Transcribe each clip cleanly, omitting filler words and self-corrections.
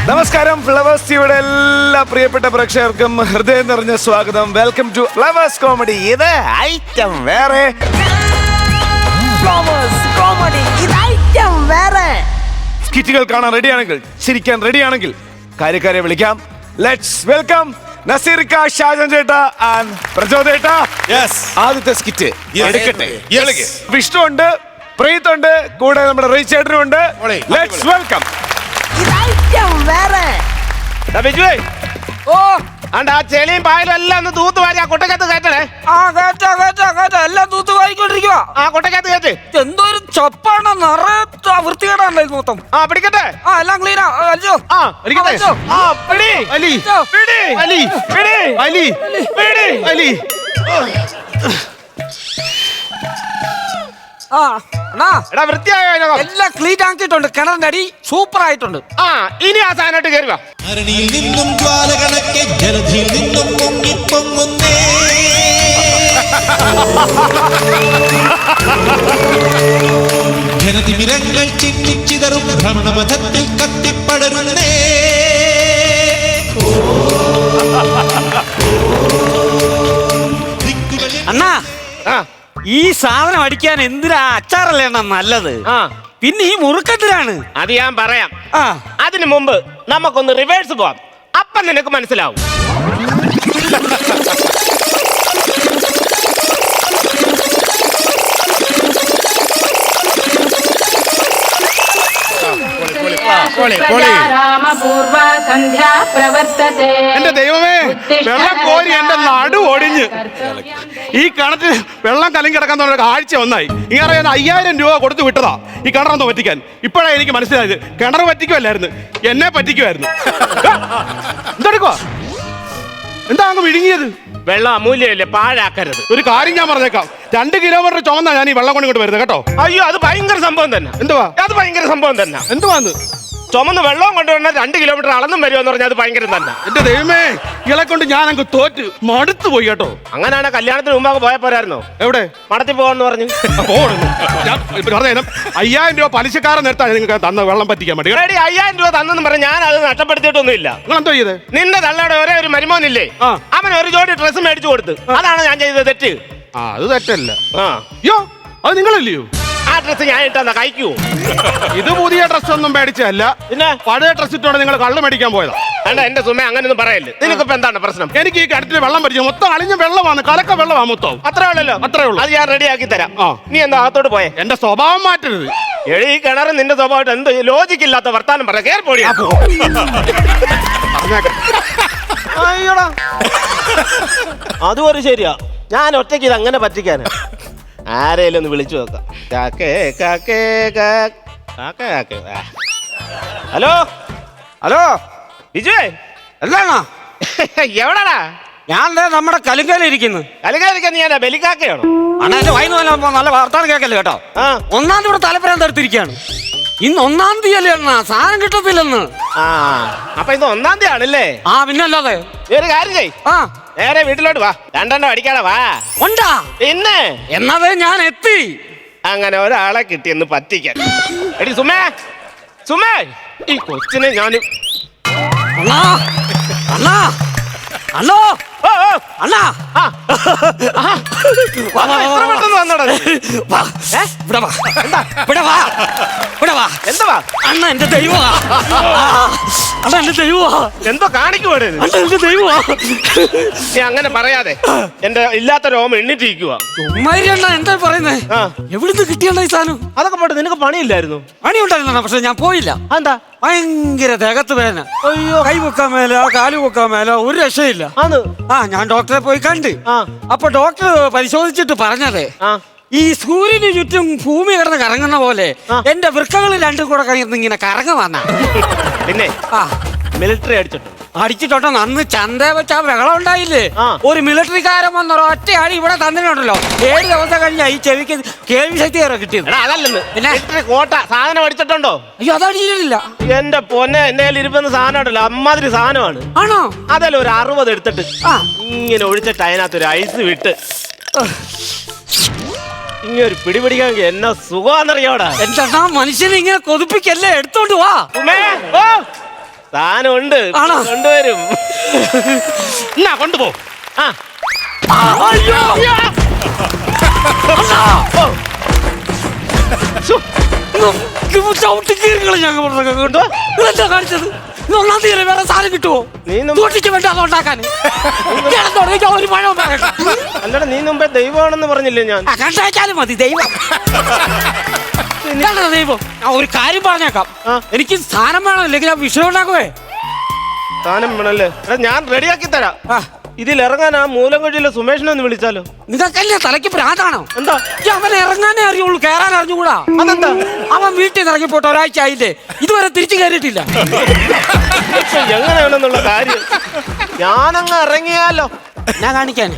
നമസ്കാരം. ഫ്ലവേഴ്സ് ടിവിയുടെ എല്ലാ പ്രിയപ്പെട്ട പ്രേക്ഷകർക്കും ഹൃദയം നിറഞ്ഞ സ്വാഗതം. Welcome to Flowers comedy. ഇത് ഐറ്റം വേറെ. ഫ്ലവേഴ്സ് കോമഡി, ഇത് ഐറ്റം വേറെ. സ്കിറ്റുകൾ കാണാൻ റെഡിയാണെങ്കിൽ, ചിരിക്കാൻ റെഡിയാണെങ്കിൽ കാര്യക്കാരെ വിളിക്കാം. ലെറ്റ്സ് വെൽക്കം നസീർക്ക, ഷാജൻ ചേട്ടാ ആൻഡ് പ്രചോദേട്ടാ. ആദ്യത്തെ സ്കിറ്റ് എടുക്കട്ടെ. വിഷ്ണു ഉണ്ട്, പ്രീത് ഉണ്ട്, കൂടെ നമ്മുടെ റീ ചേട്ടനും ഉണ്ട്. Let's welcome. ഇത് ഐറ്റം വേറെ. ഓ അണ്ട് ആ ചെളിയും പായലും എല്ലാം ഒന്ന് തൂത്ത് വാരി ആ കൊട്ടക്കകത്ത് കയറ്റണേ. ആ കേട്ടോ എല്ലാം തൂത്ത് വായിക്കൊണ്ടിരിക്കുക. ആ കൊട്ടക്കകത്ത് കയറ്റ്. എന്തോ ഒരു ചപ്പാണ്, നിറയെ വൃത്തികേടാണ് മൊത്തം. ആ പിടിക്കട്ടെ. ആ എല്ലാം ക്ലീനാ. ആ പിടിക്കട്ടെ. ആ പിടി അലി, പിടി അലി, പിടി അലി, പിടി അലി. ആ അണ്ണാ, എടാ വൃത്തിയായോ ഇതിനകം? എല്ലാം ക്ലീൻ ആക്കിയിട്ടുണ്ട്. കിണറിന്റെ അടി സൂപ്പർ ആയിട്ടുണ്ട്. ആ ഇനി ആ സാധനമായിട്ട് കയറി വാ. അരണിയിൽ നിന്നും ജ്വാലകണക്കെ ജലധിയിൽ നിന്നും പൊങ്ങിപ്പൊങ്ങുന്നേ. ജനതിമിരങ്ങൾ ചിന്നിച്ചിതറും ഭ്രമണപഥത്തിൽ കത്തിപ്പടരുന്നേ. അണ്ണാ, ആ ഈ സാധനം അടിക്കാൻ എന്തിനാ അച്ചാറല്ലേ അണ്ണാ നല്ലത്? ആ പിന്നെ ഈ മുറുക്കത്തിലാണ്. അത് ഞാൻ പറയാം. ആ അതിനു മുമ്പ് നമുക്കൊന്ന് റിവേഴ്സ് പോവാം. അപ്പം നിനക്ക് മനസ്സിലാവും. എന്റെ ദൈവമേ, വെള്ളം കോരി എന്റെ നടു ഒടിഞ്ഞ് ഈ കിണറ്റിൽ വെള്ളം കലങ്ങി കിടക്കാൻ തുടങ്ങിയ ആഴ്ച ഒന്നായി. ഇങ്ങനെ 5000 രൂപ കൊടുത്ത് വിട്ടതാ ഈ കിണറൊന്ന് പറ്റിക്കാൻ. ഇപ്പോഴാണ് എനിക്ക് മനസ്സിലായത് കിണർ പറ്റിക്കുമല്ലായിരുന്നു, എന്നെ പറ്റിക്കുമായിരുന്നു. എന്തെടുക്കുവാ? എന്താ അങ്ങ് വിഴുങ്ങിയത്? വെള്ളം അമൂല്യമല്ലേ, പാഴാക്കരുത്. ഒരു കാര്യം ഞാൻ പറഞ്ഞേക്കാം, 2 കിലോമീറ്റർ ചുവന്നാ ഞാൻ ഈ വെള്ളം കൊണ്ട് ഇങ്ങോട്ട് വരുന്നത് കേട്ടോ. അയ്യോ അത് ഭയങ്കര സംഭവം തന്നെ. എന്തുവാ അത് ഭയങ്കര സംഭവം തന്നെ. എന്തുവാന്ന്? ചുമന്ന് വെള്ളം കൊണ്ടുവന്നാൽ 2 കിലോമീറ്റർ അളന്നും വരുമെന്ന് പറഞ്ഞാൽ അത് ഭയങ്കര തന്നെ. എന്റെ ദൈവമേ, ഇളെ കൊണ്ട് ഞാൻ അങ്ങ് തോറ്റ് മടുത്തു പോയി കേട്ടോ. അങ്ങനെയാണ് കല്യാണത്തിന് മുമ്പ് പോയാൽ പോരായിരുന്നോ? എവിടെ മടത്തി പോകാന്ന് പറഞ്ഞു. ഞാൻ പറഞ്ഞു 5000 രൂപ പലിശക്കാരൻ നിർത്താൻ നിങ്ങൾക്ക് തന്ന വെള്ളം പറ്റിക്കാൻ വേണ്ടി. എടി 5000 രൂപ തന്നെന്ന് പറഞ്ഞ് ഞാൻ അത് നഷ്ടപ്പെടുത്തിയിട്ടൊന്നുമില്ല. നിങ്ങൾ എന്തോ ചെയ്തേ? നിന്റെ തള്ളയുടെ ഒരേ ഒരു മരുമോനില്ലേ, ആ. അവൻ ഒരു ജോഡി ഡ്രസ്സ് മേടിച്ചു കൊടുത്ത്. അതാണ് ഞാൻ ചെയ്തത് തെറ്റ്. ആ അത് തെറ്റല്ല. ആ അയ്യോ, അത് നിങ്ങളല്ലയോ? ആ ഡ്രസ്സ് ഞാൻ ഇട്ടാ കഴിക്കൂ. ഇത് പുതിയ ഡ്രസ് ഒന്നും മേടിച്ചല്ല, പിന്നെ പഴയ ഡ്രസ് ഇട്ടോടെ നിങ്ങൾ കള്ള് മേടിക്കാൻ പോയതാ. വേണ്ട എന്റെ സുമ അങ്ങനെയൊന്നും പറയല്ലേ. നിനക്കിപ്പോ എന്താണ് പ്രശ്നം? എനിക്ക് ഈ കിണറ്റിൽ വെള്ളം പറ്റിച്ചു, മൊത്തം അളിഞ്ഞ വെള്ളമാണ്, കലക്ക വെള്ളമാണ് മൊത്തം. അത്രേ ഉള്ളല്ലോ. അത്രേ ഉള്ളൂ. അത് ഞാൻ റെഡി ആക്കി തരാം. ആ. നീ എന്താ അകത്തോട്ട് പോയേ? എന്റെ സ്വഭാവം മാറ്റരുത്. എടി ഈ കിണറ് നിന്റെ സ്വഭാവമായിട്ട് എന്ത് ലോജിക്ക് ഇല്ലാത്ത വർത്താനം പറയാം. കേറി പോടി. അയ്യോടാ, അതും ഒരു ശരിയാ. ഞാൻ ഒറ്റയ്ക്ക് ഇത് അങ്ങനെ പറ്റിക്കാന്. ആരേലും ഒന്ന് വിളിച്ചു നോക്കാം. കാക്കേ കാക്കേ കാക്കേ കാക്കേ. ഹലോ ഹലോ ബിജുവേ, എന്താണോ? എവിടാടാ? ഞാൻ നമ്മുടെ കലുങ്കയിലിരിക്കുന്നു. കലകാലിക്കാൻ നീ എന്നാ ബലിക്കാക്കയാണോ? അണ്ണാ എന്റെ വൈകുന്നേരം വല്ലപ്പോ നല്ല വർത്താനം കേൾക്കല്ലേ കേട്ടോ. ആ 1-ാം തീയതി ഇവിടെ തലപ്പുരം എടുത്തിരിക്കുകയാണ്. ഇന്ന് 1-ാം തീയതി അല്ലേ അണ്ണാ, സാധനം കിട്ടത്തില്ലെന്ന്. ആ അപ്പൊ ഇത് 1-ാം തീയതി ആണല്ലേ? ആ പിന്നല്ലാതെ. നീ ഒരു കാര്യം ചെയ്, ആ നേരെ വീട്ടിലോട്ട് വാ. 2 അടിക്കാടാ വാ. ഉണ്ടാ പിന്നെ എന്നതേ ഞാൻ എത്തി. അങ്ങനെ ഒരാളെ കിട്ടിയെന്ന് പറ്റിക്കാൻ. എടി സുമേ, സുമേ, ഈ കൊച്ചിനെ ഞാൻ അണ്ണാ അണ്ണാ ഹലോ ഓ ഓ അണ്ണാ ആ എത്ര പെട്ടെന്ന് വന്നോടാ നീ? വാ. ഇവിടെ വാ. ഇവിടെ വാ. ഇവിടെ വാ. എന്തുവാ? അണ്ണ എന്റെ ദൈവമാ. അണ്ണ എന്റെ ദൈവമാ. എന്തോ കാണിക്കുവാടേ ഇത്? അണ്ണ എന്റെ ദൈവമാ. നീ അങ്ങനെ പറയാതെ എന്റെ ഇല്ലാത്ത രോമം എണ്ണിട്ടിരിക്കുക. ഉമ്മാരി അണ്ണ എന്താ പറയുന്നേ? ആ. എവിടുന്ന് കിട്ടിയണ്ട ഈ സാധനം? അതൊക്കെ പോട്ടെ, നിനക്ക് പണിയില്ലായിരുന്നു? പണി ഉണ്ടായിരുന്ന, പക്ഷെ ഞാൻ പോയില്ല. എന്താ? ഭയങ്കര ദേഹത്ത് വേദന. അയ്യോ, കൈ വെക്കാൻ മേല, കാല് വെക്കാൻ മേല, ഒരു രക്ഷയില്ല. ആന്ന്. ആ ഞാൻ ഡോക്ടറെ പോയി കണ്ട്. ആ. അപ്പൊ ഡോക്ടർ പരിശോധിച്ചിട്ട് പറഞ്ഞതേ, ആ ഈ സൂര്യന് ചുറ്റും ഭൂമി കിടന്ന് കറങ്ങുന്ന പോലെ ആ. എന്റെ വൃക്കകൾ രണ്ടും കൂടെ കഴിഞ്ഞ് ഇങ്ങനെ കറങ്ങുവന്ന. പിന്നെ ആ മിലിറ്ററി അടിച്ചിട്ടു. അടിച്ചിട്ടോ അന്ന് ചന്ത വെച്ച ആ ബഹളം ഉണ്ടായില്ലേ? ആ. ഒരു മിലിറ്ററിക്കാരൻ വന്ന ഒറ്റ അടി ഇവിടെ തന്നിട്ടുണ്ടല്ലോ. 7 ദിവസം കഴിഞ്ഞ ഈ ചെവിക്ക് കേൾവി ശക്തി വരെ കിട്ടിയത്. എടാ അതല്ലെന്ന്, പിന്നെ? മിലിറ്ററി കോട്ട സാധനം അടിച്ചിട്ടുണ്ടോ? അയ്യോ അതടിച്ചിട്ടില്ല. എന്റെ പൊന്നെ, എന്റെ കയ്യിൽ ഇരുപത് സാധനം ഉണ്ടല്ലോ, അമ്മാതിരി സാധനമാണ്. ആണോ? അതല്ല ഒരു 60 എടുത്തിട്ട് ആ ഇങ്ങനെ ഒഴിച്ചിട്ട് അതിനകത്ത് ഒരു ഐസ് വിട്ട് ഇങ്ങനെ ഒരു പിടിപിടിക്കാൻ എന്നാ സുഖാന്നറിയോടാ. എന്താ മനുഷ്യനെ ഇങ്ങനെ കൊതിപ്പിക്കല്ലേ, എടുത്തോണ്ട് വാ. ഉമ്മേ, ഓ സാധനം ഉണ്ട് ആണോ? കൊണ്ടുവരും. എന്നാ കൊണ്ടുപോ. ആ അയ്യോ ചവിട്ടിക്കീറുകളെ ഞങ്ങൾ കേട്ടോ. ഇതെന്താ കാണിച്ചത്? ഇത് ഒന്നാം തീയതി വേറെ സാധനം കിട്ടുമോ? നീ സൂക്ഷിച്ച് വേണ്ട അത് ഉണ്ടാക്കാൻ. ഒരു മഴ അല്ലടാ, നീ മുമ്പേ ദൈവമാണെന്ന് പറഞ്ഞില്ലേ ഞാൻ? കണ്ടേച്ചാലും മതി ദൈവം. ഇതാണോ ദൈവം? ഞാൻ ഒരു കാര്യം പറഞ്ഞേക്കാം. എനിക്ക് സ്ഥാനം വേണം, ഇല്ലെങ്കിൽ ഞാൻ വിഷയം ഉണ്ടാക്കുവേ. സാധനം വേണല്ലേ? എടാ, ഞാൻ റെഡിയാക്കി തരാം. ആ, ഇതിൽ ഇറങ്ങാൻ ആ മൂലംകൊഴിയിലെ സുമേഷിനെ ഒന്ന് വിളിച്ചാലോ? നിങ്ങൾക്കല്ലേ തലയ്ക്ക് ഭ്രാന്താണോ? എന്താ? അവനെ ഇറങ്ങാനേ അറിയുള്ളൂ, കയറാൻ അറിഞ്ഞുകൂടാ. അതെന്താ? അവൻ വീട്ടിൽ നിന്ന് ഇറങ്ങിപ്പോട്ട് ഒരാഴ്ച ആയില്ലേ, ഇതുവരെ തിരിച്ചു കയറിയിട്ടില്ല. എങ്ങനെയാണെന്നുള്ള കാര്യം ഞാനങ്ങ് ഇറങ്ങിയാലോ? ഞാൻ കാണിക്കാൻ.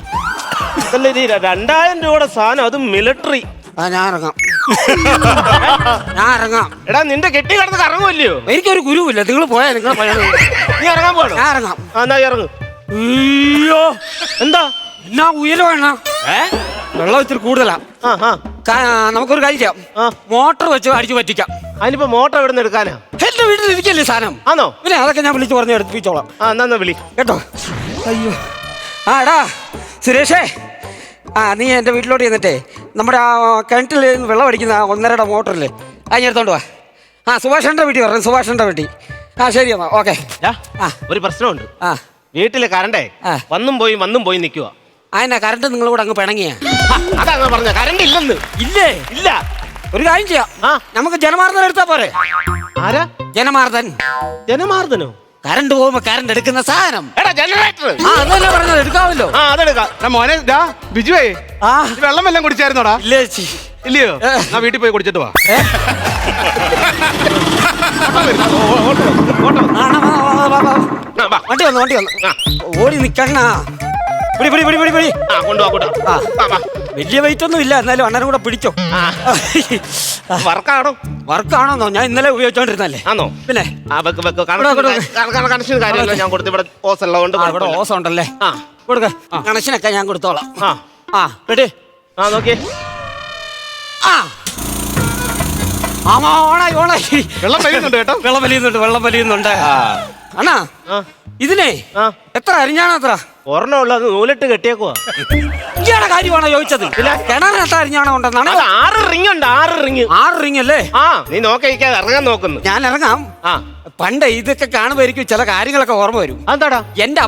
അതല്ലേ, 2000 രൂപയുടെ സാധനം, അത് മിലിറ്ററി. ഞാൻ ഇറങ്ങാം. ഞാൻ ഇറങ്ങാം. എടാ, നിന്റെ കെട്ടി കിടന്ന് കറങ്ങുമല്ലയോ? എനിക്കൊരു ഗുരുവില്ല, നിങ്ങൾ പോയാ നിങ്ങൾ നീ ഇറങ്ങാൻ പോകണം. ഞാൻ ഇറങ്ങാം. എന്നാ ഇറങ്ങും. അയ്യോ, എന്താ എന്നാ ഉയരം വേണ? വെള്ളം ഇത്തിരി കൂടുതലാ. നമുക്കൊരു കാര്യം ചെയ്യാം, മോട്ടർ വെച്ച് അടിച്ചു പറ്റിക്കാം. അതിനിപ്പോ മോട്ടർ എവിടെ നിന്ന് എടുക്കാനാ? എന്റെ വീട്ടിൽ ഇരിക്കല്ലേ സാധനം? ആണോ? പിന്നെ അതൊക്കെ ഞാൻ വിളിച്ചു പറഞ്ഞ് എടുപ്പിച്ചോളാം. എന്നാ വിളി കേട്ടോ. അയ്യോ, ആ എടാ സുരേഷേ, നീ എൻ്റെ വീട്ടിലോട്ട് ചെന്നിട്ടേ നമ്മുടെ ആ കിണറ്റിൽ വെള്ളം അടിക്കുന്ന 1.5 മോട്ടറില്ലേ, അതിനെടുത്തോണ്ട് വാ. സുഭാഷേൻ്റെ വീട്ടിൽ പറഞ്ഞു, സുഭാഷേൻ്റെ വീട്ടിൽ. ശരി എന്നാ, ഓക്കെ. ഒരു പ്രശ്നമുണ്ട്. ആ, വീട്ടില് കറണ്ടേ വന്നും പോയി നിൽക്കുക. അതിനാ കറണ്ട് നിങ്ങളോട് അങ്ങ് പിണങ്ങിയ? അതങ്ങ് പറഞ്ഞ കറണ്ട് ഇല്ലെന്ന്. ഇല്ലേ? ഇല്ല. ഒരു കാര്യം ചെയ്യാം, നമുക്ക് ജനമാർദ്ദൻ എടുത്താ പോരെ? ആരാ ജനമാർദ്ദൻ? ജനമാർദ്ദനോ? കറണ്ട് പോകുമ്പോ കറണ്ട് എടുക്കുന്ന സാധനം. എടാ, ജനറേറ്റർ. അതല്ലേ പറഞ്ഞത്, എടുക്കാമല്ലോ. അതെടുക്കാം. മോനെ ബിജുവേ, വെള്ളം എല്ലാം കുടിച്ചായിരുന്നോടാ? ഇല്ലേ? ഇല്ലയോ? ഞാൻ വീട്ടിൽ പോയി കുടിച്ചിട്ട് വാ. വണ്ടി വന്നു. ഓടി നിക്കണ്ണ. വലിയ വെയിറ്റ് ഒന്നും ഇല്ല, എന്നാലും അണ്ണനും കൂടെ പിടിച്ചോ. വർക്കാണോന്നോ? ഞാൻ ഇന്നലെ ഉപയോഗിച്ചോണ്ടിരുന്നല്ലേ. ആണോ? പിന്നെ കണക്ഷൻ ഞാൻ കൊടുത്തു. ഇവിടെ ഓസ് ഉള്ളതുകൊണ്ട് ഇവിടെ ഓസം ഉണ്ടല്ലേ, കൊടുക്ക. കണക്ഷനൊക്കെ ഞാൻ കൊടുത്തോളാം. റെഡി? നോക്കിയേ. ഓണായി. വെള്ളം വലിയുന്നുണ്ട് കേട്ടോ. വെള്ളം വലിയുന്നുണ്ട്. അണ്ണാ, ഇതിനെ എത്ര അരിഞ്ഞാണോ? എത്ര ഒരെണ്ണം ഉള്ളത് നൂലിട്ട് കെട്ടിയേക്കുവാ. ഇയാളുടെ കാര്യമാണോ ചോദിച്ചത്? കിണറിന് എത്ര അരിഞ്ഞാണോ ഉണ്ടെന്നാണ്? 6 റിങ് ഉണ്ട്. 6 റിങ് അല്ലേ? നീ നോക്കിയിരിക്കാതെ ഇറങ്ങാൻ നോക്കുന്നു. ഞാൻ ഇറങ്ങാം. പണ്ട് ഇതൊക്കെ കാണുമ്പോഴേക്കും ചില കാര്യങ്ങളൊക്കെ ഓർമ്മ വരും. എന്താടാ? എന്റെ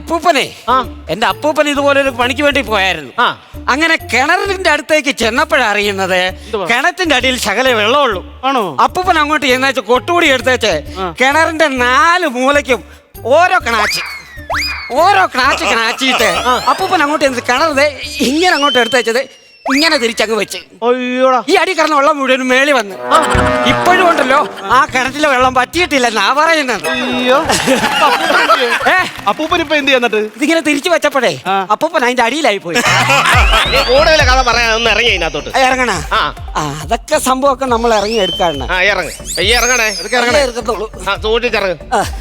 അപ്പൂപ്പൻ ഇതുപോലെ ഒരു പണിക്ക് വേണ്ടി പോയായിരുന്നു. അങ്ങനെ കിണറിന്റെ അടുത്തേക്ക് ചെന്നപ്പോഴറിയുന്നത് കിണറ്റിന്റെ അടിയിൽ ശകല വെള്ളമുള്ളൂ. ആണോ? അപ്പൂപ്പൻ അങ്ങോട്ട് ചെന്നേച്ച് കൊട്ടുകൂടി എടുത്തേച്ച് കിണറിന്റെ 4 മൂലയ്ക്കും ഓരോ കണാച്ചിട്ട് അപ്പൂപ്പൻ അങ്ങോട്ട് ചെന്ന് കിണറ് ഇങ്ങനെ അങ്ങോട്ട് എടുത്തേച്ചത് ഇങ്ങനെ തിരിച്ചങ്ങ് വെച്ച്. ഈ അടി കിടന്ന വെള്ളം മുഴുവൻ മേളി വന്ന്. ഇപ്പോഴും ഉണ്ടല്ലോ ആ കിണറ്റിലെ വെള്ളം പറ്റിയിട്ടില്ലെന്നാ പറയുന്നത്. അപ്പൂപ്പൻ ഇപ്പൊ എന്ത് ചെയ്യുന്നിട്ട്? ഇതിങ്ങനെ തിരിച്ചു വെച്ചപ്പോഴേ അപ്പൂപ്പൻ അതിന്റെ അടിയിലായി പോയി. കൂടുതൽ കഥ പറയാൻ ഒന്ന് ഇറങ്ങി അതിനകത്തോട്ട്. ഇറങ്ങണ അതൊക്കെ സംഭവമൊക്കെ നമ്മൾ ഇറങ്ങി എടുക്കാണ്. ഇറങ്ങണേ. എടുക്കത്തുള്ളൂ. സൂക്ഷിച്ചിറങ്ങ്.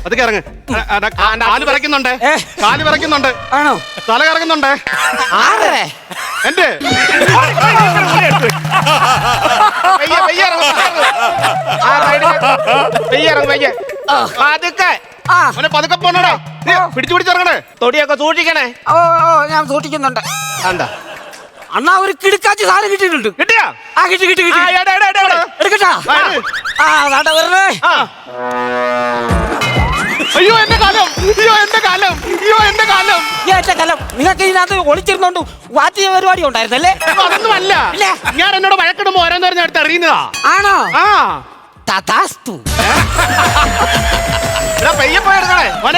അതൊക്കെ ഇറങ്ങ്. കാല് വിറയ്ക്കുന്നുണ്ട്. ആണോ? തല കറങ്ങുന്നുണ്ട്. ആരെ? എന്റെ പതുക്കെ പോണടാ. പിടിച്ചിറങ്ങണേ. തൊടിയൊക്കെ സൂക്ഷിക്കണേ. ഞാൻ സൂക്ഷിക്കുന്നുണ്ട്. എന്താ അണ്ണാ, ഒരു കിടക്കാച്ചി സാധനം കിട്ടിയിട്ടുണ്ട്. കിട്ടിയാ? കിട്ടി. എടുക്കട്ടാ? വരണേ. അയ്യോ എന്റെ കാലം. നിങ്ങൾക്ക് ഇതിനകത്ത് ഒളിച്ചിരുന്നോണ്ട് വാറ്റിയ പരിപാടി ഉണ്ടായിരുന്നല്ലേ? അതൊന്നുമല്ല. ഞാൻ എന്നോട് വഴക്കിടുമ്പോ ഓരോന്ന് പറഞ്ഞ അടുത്ത് അറിയുന്നതാ. ആണോ? തഥാസ്തു.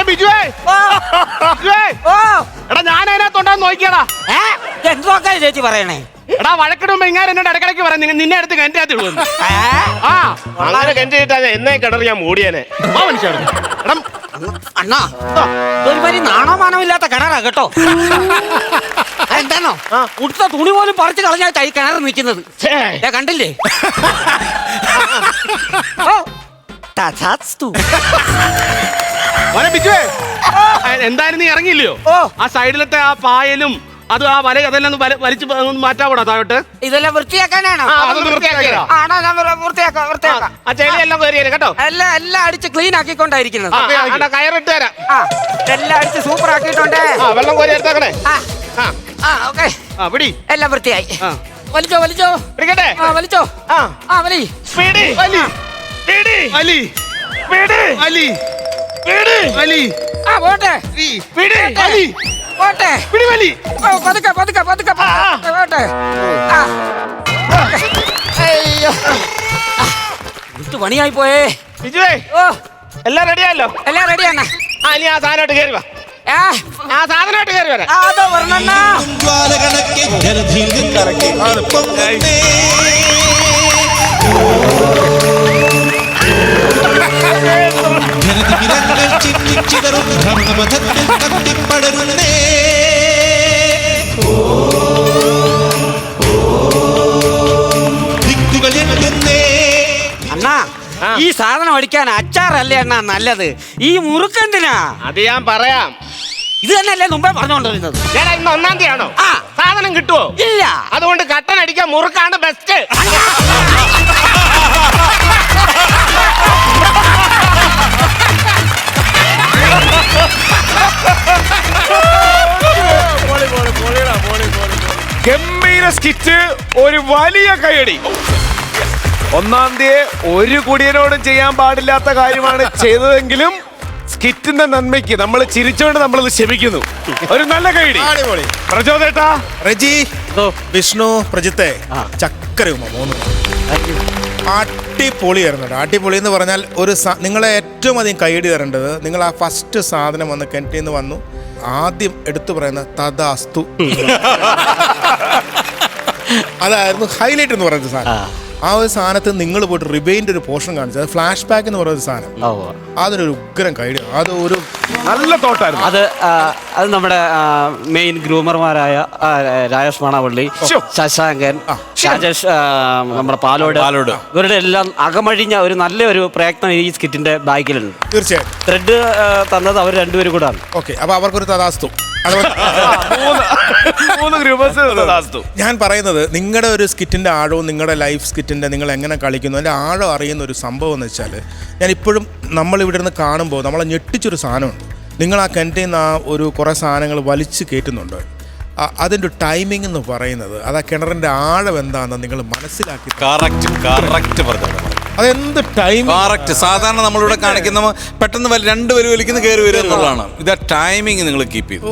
ബിജുവേ, എടാ ഞാൻ അതിനകത്തുണ്ടാന്ന് നോക്കിയാടാ. എന്തൊക്കെ ചേച്ചി പറയണേ? എടാ വഴക്കിടുമ്പോ ഇങ്ങനെ എന്നോട് ഇടക്കിടക്ക് പറയാം, നിന്നെ അടുത്ത് കിണറ്റിനകത്ത് ഇടുവെന്ന്. അങ്ങനെ കെട്ടിട്ടാ എന്നേ കിണർ ഞാൻ മൂടിയേനെ. എടാ അണ്ണാ, ഒരുമാതിരി നാണോ മാനമില്ലാത്ത കിണറാ കേട്ടോ. എന്താണോ ഉടുത്ത തുണി പോലും പറിച്ചു കളഞ്ഞാ ഈ കിണർ നിൽക്കുന്നത് കണ്ടില്ലേ? ബിജുവേ, എന്തായാലും നീ ഇറങ്ങിയില്ലയോ? ആ സൈഡിലത്തെ ആ പായലും അത് ആ വല അതെല്ലാം ഒന്ന് വലിച്ച് ഒന്ന് മാറ്റാവൂടാ താഴോട്ട്. ഇതെല്ലാം വൃത്തിയാക്കാനാണോ? അതൊന്ന് വൃത്തിയാക്കിയതാ. ആണോ, ഞാൻ വൃത്തിയാക്കാം. ആ ചെളിയെല്ലാം കയറിയത് കേട്ടോ. എല്ലാം അടിച്ച് ക്ലീൻ ആക്കിക്കൊണ്ടായിരിക്കുന്നത്. കയറിട്ട് തരാം. എല്ലാം അടിച്ച് സൂപ്പർ ആക്കിയിട്ടുണ്ട്. വെള്ളം കോരി എടുത്തേക്കണേ. ഓക്കെ, പിടി. എല്ലാം വൃത്തിയായി. വലിച്ചോ. പിടിക്കട്ടെ. വലിച്ചോ. വലി. പിടി. വലി. പിടി. വലി. പിടി. വലി. പിടി. വലി. പോട്ടെ. പിടി. വലി. പോട്ടെ. പിടി വലി. പതുക്കെ പോട്ടെ. അയ്യോ, ഇത് പണിയായി പോയേ. ബിജുവേ, ഓ, എല്ലാം റെഡിയായല്ലോ? എല്ലാം റെഡിയാണ്. ഇനി ആ സാധനമായിട്ട് കയറി വാ. ആ സാധനമായിട്ട് കയറി വരാം. അതോ വർണ്ണ ജ്വാലകണക്കെ ജലധിയിൽ നിന്നും പൊങ്ങുന്നേ. ജലധിരങ്ങൾ ചിന്നിച്ചിതറും ഭ്രമണപഥത്തിൽ കത്തിപ്പടരുന്നേ. ദിക്കുകൾ എട്ടുന്നേ. അണ്ണാ, ഈ സാധനം അടിക്കാൻ അച്ചാറല്ലേ അണ്ണാ നല്ലത്? ഈ മുറുക്കെന്തിനാ? അത് ഞാൻ പറയാം. ഇത് തന്നെയല്ലേ മുമ്പേ പറഞ്ഞുകൊണ്ടിരുന്നത്? ചേട്ടാ, ഇന്ന് 1-ാം തീയതിയാണോ? സാധനം കിട്ടുവോ? ഇല്ല. അതുകൊണ്ട് കട്ടൻ അടിക്കാൻ മുറുക്കാണ് ബെസ്റ്റ്. ഗംഭീര സ്കിറ്റ്, ഒരു വലിയ കൈയടി. 1-ാം തീയതി ഒരു കുടിയനോടും ചെയ്യാൻ പാടില്ലാത്ത കാര്യമാണ് ചെയ്തതെങ്കിലും സ്കിറ്റിന്റെ നന്മയ്ക്ക് നമ്മൾ ചിരിച്ചോണ്ട് നമ്മളത് ക്ഷമിക്കുന്നു. ഒരു നല്ല കൈയടി. പ്രചോദേട്ടാ. റെജി, വിഷ്ണു, പ്രജിത്തെ, ചക്കരയുമ 3 അടിപൊളിയായിരുന്നു. അടിപൊളി എന്ന് പറഞ്ഞാൽ നിങ്ങളെ ഏറ്റവും അധികം കൈയടി തരേണ്ടത് നിങ്ങൾ ആ ഫസ്റ്റ് സാധനം വന്ന് കിണറ്റിൽ നിന്ന് വന്നു ആദ്യം എടുത്തു പറയുന്ന തഥാസ്തു. അതായിരുന്നു ഹൈലൈറ്റ് എന്ന് പറയുന്ന സാധനം. ആ ഒരു സാധനത്ത് നിങ്ങൾ പോയിട്ട് റിബൈൻ്റെ ഒരു പോർഷൻ കാണിച്ചത് ഫ്ലാഷ് ബാക്ക് എന്ന് പറയുന്ന സാധനം. അതൊരു ഉഗ്രം കൈഡി. അത് ഒരു നല്ല തോട്ടായിരുന്നു. അത് നമ്മുടെ മെയിൻ ഗ്രൂമർമാരായ രാജേഷ് മാണവള്ളി, ശശാങ്കൻ, രാജേഷ്, നമ്മുടെ പാലോട്, ഇവരുടെ എല്ലാം അകമഴിഞ്ഞ ഒരു നല്ലൊരു പ്രയത്നം ഈ സ്കിറ്റിന്റെ ബാക്കിലുണ്ട്. തീർച്ചയായും ത്രെഡ് തന്നത് അവർ രണ്ടുപേരും കൂടാണ്. ഓക്കെ, അപ്പൊ അവർക്കൊരു തഥാസ്തു. ഞാൻ പറയുന്നത് നിങ്ങളുടെ ഒരു സ്കിറ്റിന്റെ ആഴവും നിങ്ങളുടെ ലൈഫ് സ്കിറ്റിന്റെ നിങ്ങൾ എങ്ങനെ കളിക്കുന്നു അതിന്റെ ആഴം അറിയുന്ന ഒരു സംഭവം എന്ന് വെച്ചാൽ, ഞാൻ ഇപ്പോഴും നമ്മൾ ഇവിടെ നിന്ന് കാണുമ്പോൾ നമ്മളെ ഞെട്ടിച്ചൊരു സാധനമുണ്ട്. നിങ്ങൾ ആ കിണറ്റിൽ നിന്ന് ആ ഒരു കുറേ സാധനങ്ങൾ വലിച്ചു കയറ്റുന്നുണ്ട്. അതിൻ്റെ ടൈമിംഗ് എന്ന് പറയുന്നത് അത് ആ കിണറിൻ്റെ ആഴം എന്താണെന്ന് നിങ്ങൾ മനസ്സിലാക്കി. കറക്റ്റ് പറഞ്ഞു. അതെന്ത് ടൈം കറക്റ്റ്. സാധാരണ നമ്മളിവിടെ കാണിക്കുന്ന പെട്ടെന്ന് 2 പേര് വലിക്കുന്ന കയറി വരിക എന്നുള്ളതാണ്. ഇത് ടൈമിങ് നിങ്ങൾ കീപ്പ് ചെയ്തു.